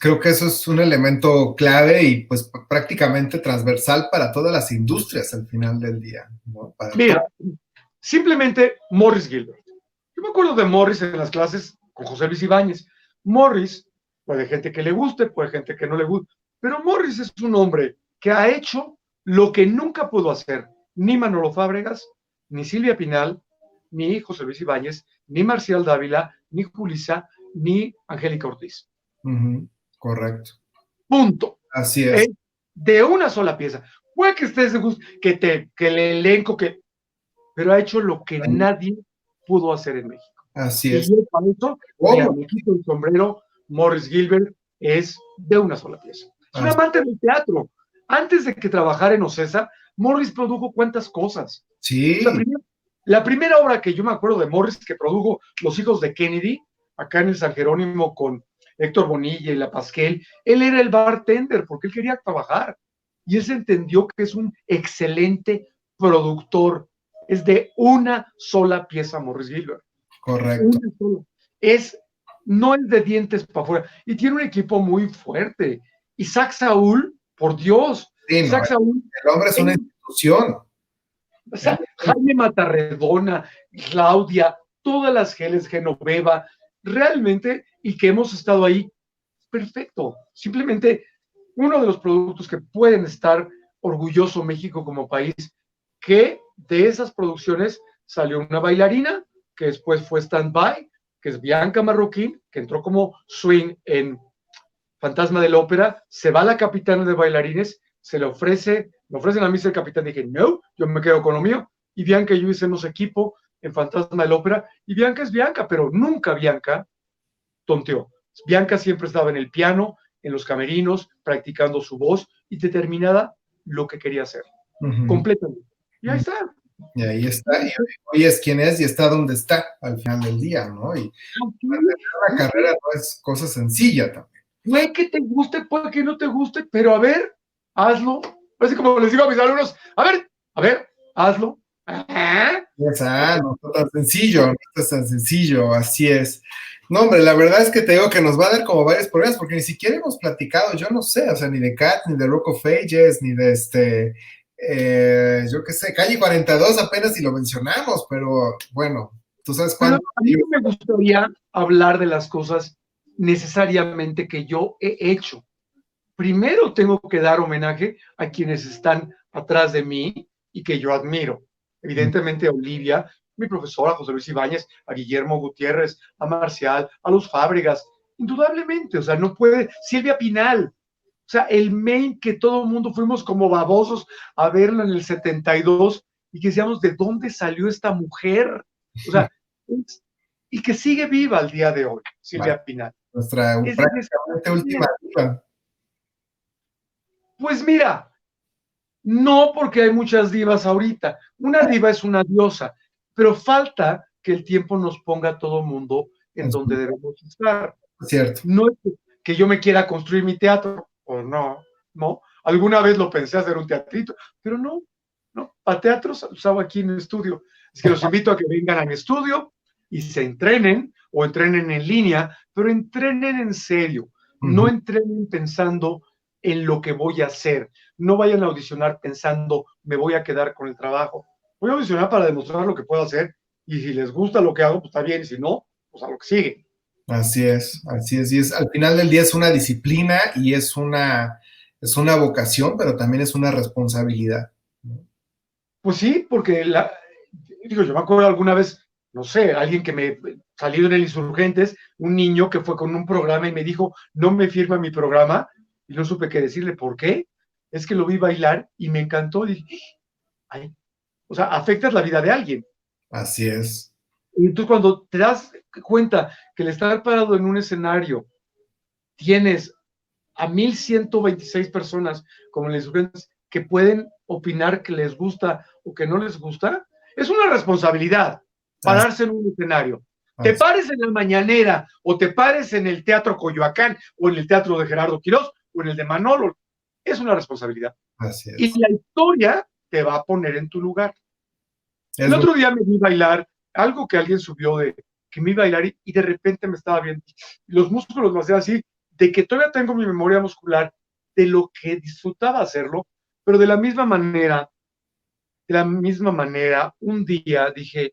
Creo que eso es un elemento clave y pues prácticamente transversal para todas las industrias al final del día, ¿no?
Mira, simplemente Morris Gilbert. Yo me acuerdo de Morris en las clases con José Luis Ibáñez. Morris, puede gente que le guste, puede gente que no le guste, pero Morris es un hombre que ha hecho lo que nunca pudo hacer ni Manolo Fábregas, ni Silvia Pinal, ni José Luis Ibáñez, ni Marcial Dávila, ni Julissa, ni Angélica Ortiz.
Correcto.
Punto.
Así es.
De una sola pieza. Puede que estés de gusto, que el elenco, pero ha hecho lo que nadie pudo hacer en México.
Así es.
Y yo para eso, me quito el sombrero, Morris Gilbert es de una sola pieza. Es un amante del teatro. Antes de que trabajara en Ocesa, Morris produjo cuántas cosas.
Sí.
La primera obra que yo me acuerdo de Morris que produjo Los hijos de Kennedy, acá en el San Jerónimo con Héctor Bonilla y La Pasquel, él era el bartender porque él quería trabajar. Y él se entendió que es un excelente productor. Es de una sola pieza Morris Gilbert.
Correcto.
No es de dientes para afuera. Y tiene un equipo muy fuerte. Isaac Saúl, por Dios.
Sí,
Isaac Saúl,
el hombre es una institución.
O sea, Jaime Matarredona, Claudia, todas las geles, Genoveva, realmente, y que hemos estado ahí, perfecto. Simplemente uno de los productos que pueden estar orgulloso México como país, que de esas producciones salió una bailarina, que después fue stand-by, que es Bianca Marroquín, que entró como swing en Fantasma de la Ópera, se va la capitana de bailarines, me ofrecen a mí ser capitán, dije, no, yo me quedo con lo mío, y Bianca y yo hicimos equipo en Fantasma de la Ópera, y Bianca es Bianca, pero nunca Bianca tonteó. Bianca siempre estaba en el piano, en los camerinos, practicando su voz y determinada lo que quería hacer, completamente. Y ahí está.
Y ahí está, y hoy es quien es y está donde está al final del día, ¿no? Y la carrera no es cosa sencilla también.
Puede que te guste, puede que no te guste, pero a ver, hazlo. Así como les digo a mis alumnos, a ver, hazlo.
No es tan sencillo, no es tan sencillo, así es. No, hombre, la verdad es que te digo que nos va a dar como varios problemas, porque ni siquiera hemos platicado, yo no sé, o sea, ni de Cat, ni de Rock of Ages, ni de yo qué sé, Calle 42 apenas si lo mencionamos, pero bueno, tú sabes cuándo.
A mí me gustaría hablar de las cosas necesariamente que yo he hecho. Primero tengo que dar homenaje a quienes están atrás de mí y que yo admiro. Evidentemente a Olivia, mi profesora José Luis Ibáñez, a Guillermo Gutiérrez, a Marcial, a los Fábregas, indudablemente, o sea, no puede, Silvia Pinal, o sea, el main que todo el mundo fuimos como babosos a verlo en el 72 y que decíamos, ¿de dónde salió esta mujer? O sea, y que sigue viva al día de hoy, Silvia Pinal.
Nuestra prácticamente última diva.
Pues mira, no porque hay muchas divas ahorita. Una diva es una diosa, pero falta que el tiempo nos ponga a todo mundo en donde debemos estar.
Cierto.
No es que yo me quiera construir mi teatro, o no. Alguna vez lo pensé hacer un teatrito, pero no. A teatros los hago aquí en el estudio. Es que los invito a que vengan a mi estudio y se entrenen o entrenen en línea, pero entrenen en serio. No entrenen pensando en lo que voy a hacer. No vayan a audicionar pensando, me voy a quedar con el trabajo. Voy a audicionar para demostrar lo que puedo hacer y si les gusta lo que hago, pues está bien, y si no, pues a lo que sigue.
Así es. Y al final del día es una disciplina y es una vocación, pero también es una responsabilidad.
Pues sí, porque yo me acuerdo alguna vez, no sé, alguien que me salió en el Insurgentes, un niño que fue con un programa y me dijo, no me firma mi programa, y no supe qué decirle, ¿por qué? Es que lo vi bailar y me encantó, y dije, ay, o sea, afectas la vida de alguien.
Así es.
Y entonces cuando te das cuenta que el estar parado en un escenario, tienes a 1,126 personas como en el Insurgentes que pueden opinar que les gusta o que no les gusta, es una responsabilidad pararse en un escenario. Te pares en la Mañanera o te pares en el Teatro Coyoacán o en el Teatro de Gerardo Quirós o en el de Manolo, es una responsabilidad.
Así es.
Y la historia te va a poner en tu lugar. El otro día me vi bailar algo que alguien subió de que me iba a bailar y de repente me estaba viendo los músculos me hacían así, de que todavía tengo mi memoria muscular de lo que disfrutaba hacerlo, pero de la misma manera, un día dije,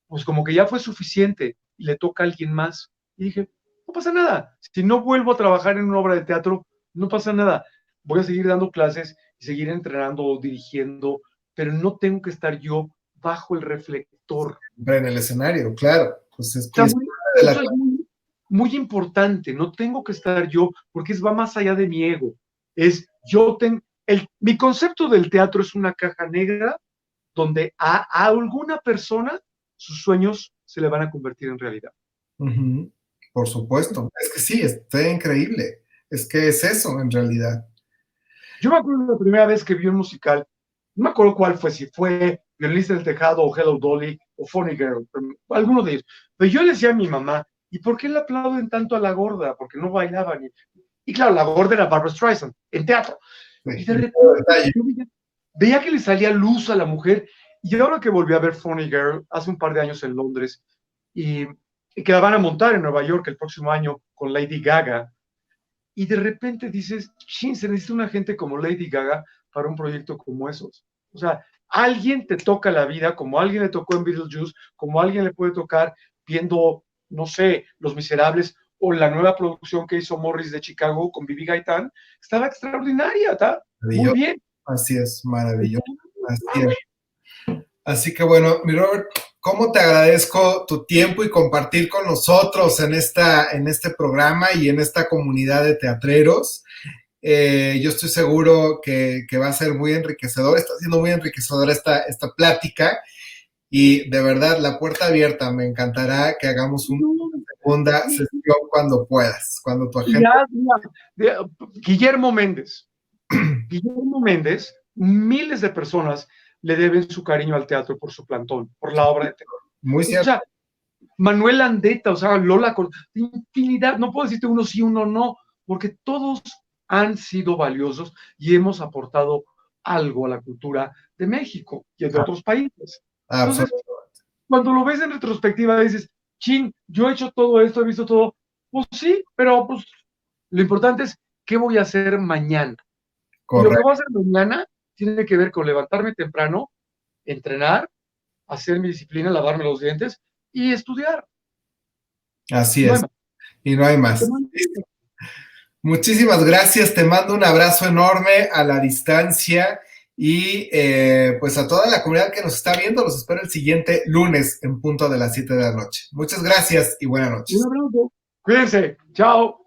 pues como que ya fue suficiente y le toca a alguien más. Y dije, no pasa nada, si no vuelvo a trabajar en una obra de teatro, no pasa nada, voy a seguir dando clases y seguir entrenando o dirigiendo, pero no tengo que estar yo bajo el reflector.
En el escenario, claro. Pues es
muy importante, no tengo que estar yo, porque va más allá de mi ego. Mi concepto del teatro es una caja negra donde a alguna persona sus sueños se le van a convertir en realidad.
Por supuesto, es que sí, está increíble. Es que es eso en realidad.
Yo me acuerdo la primera vez que vi un musical, no me acuerdo cuál fue, si fue Violinista del Tejado o Hello Dolly o Funny Girl, alguno de ellos. Pero yo le decía a mi mamá, ¿y por qué le aplauden tanto a la gorda? Porque no bailaban. Y claro, la gorda era Barbra Streisand, en teatro. Sí, y de repente veía que le salía luz a la mujer. Y ahora que volví a ver Funny Girl, hace un par de años en Londres, y que la van a montar en Nueva York el próximo año con Lady Gaga, y de repente dices, chin, se necesita una gente como Lady Gaga para un proyecto como esos. O sea, alguien te toca la vida, como alguien le tocó en Beetlejuice, como alguien le puede tocar viendo, no sé, Los Miserables o la nueva producción que hizo Morris de Chicago con Bibi Gaitán, estaba extraordinaria, ¿está? Muy bien.
Así es, maravilloso. Así es. Así que bueno, mi Robert, cómo te agradezco tu tiempo y compartir con nosotros en este programa y en esta comunidad de teatreros. Yo estoy seguro que va a ser muy enriquecedor, está siendo muy enriquecedora esta plática y de verdad la puerta abierta, me encantará que hagamos una segunda sesión cuando puedas, cuando tu agenda...
Guillermo Méndez. Guillermo Méndez, miles de personas le deben su cariño al teatro por su plantón, por la obra de teatro.
Muy cierto.
O sea, Manuel Landeta, o sea, Lola, infinidad, no puedo decirte uno sí, uno no, porque todos han sido valiosos y hemos aportado algo a la cultura de México y de otros países. Entonces, cuando lo ves en retrospectiva, dices, chin, yo he hecho todo esto, he visto todo. Pues sí, pero pues lo importante es qué voy a hacer mañana. Correcto. Y lo que voy a hacer mañana tiene que ver con levantarme temprano, entrenar, hacer mi disciplina, lavarme los dientes y estudiar.
Así es. Y no hay más. Muchísimas gracias. Te mando un abrazo enorme a la distancia y pues a toda la comunidad que nos está viendo. Los espero el siguiente lunes en punto de las 7 de la noche. Muchas gracias y buenas noches.
Un abrazo. Cuídense. Chao.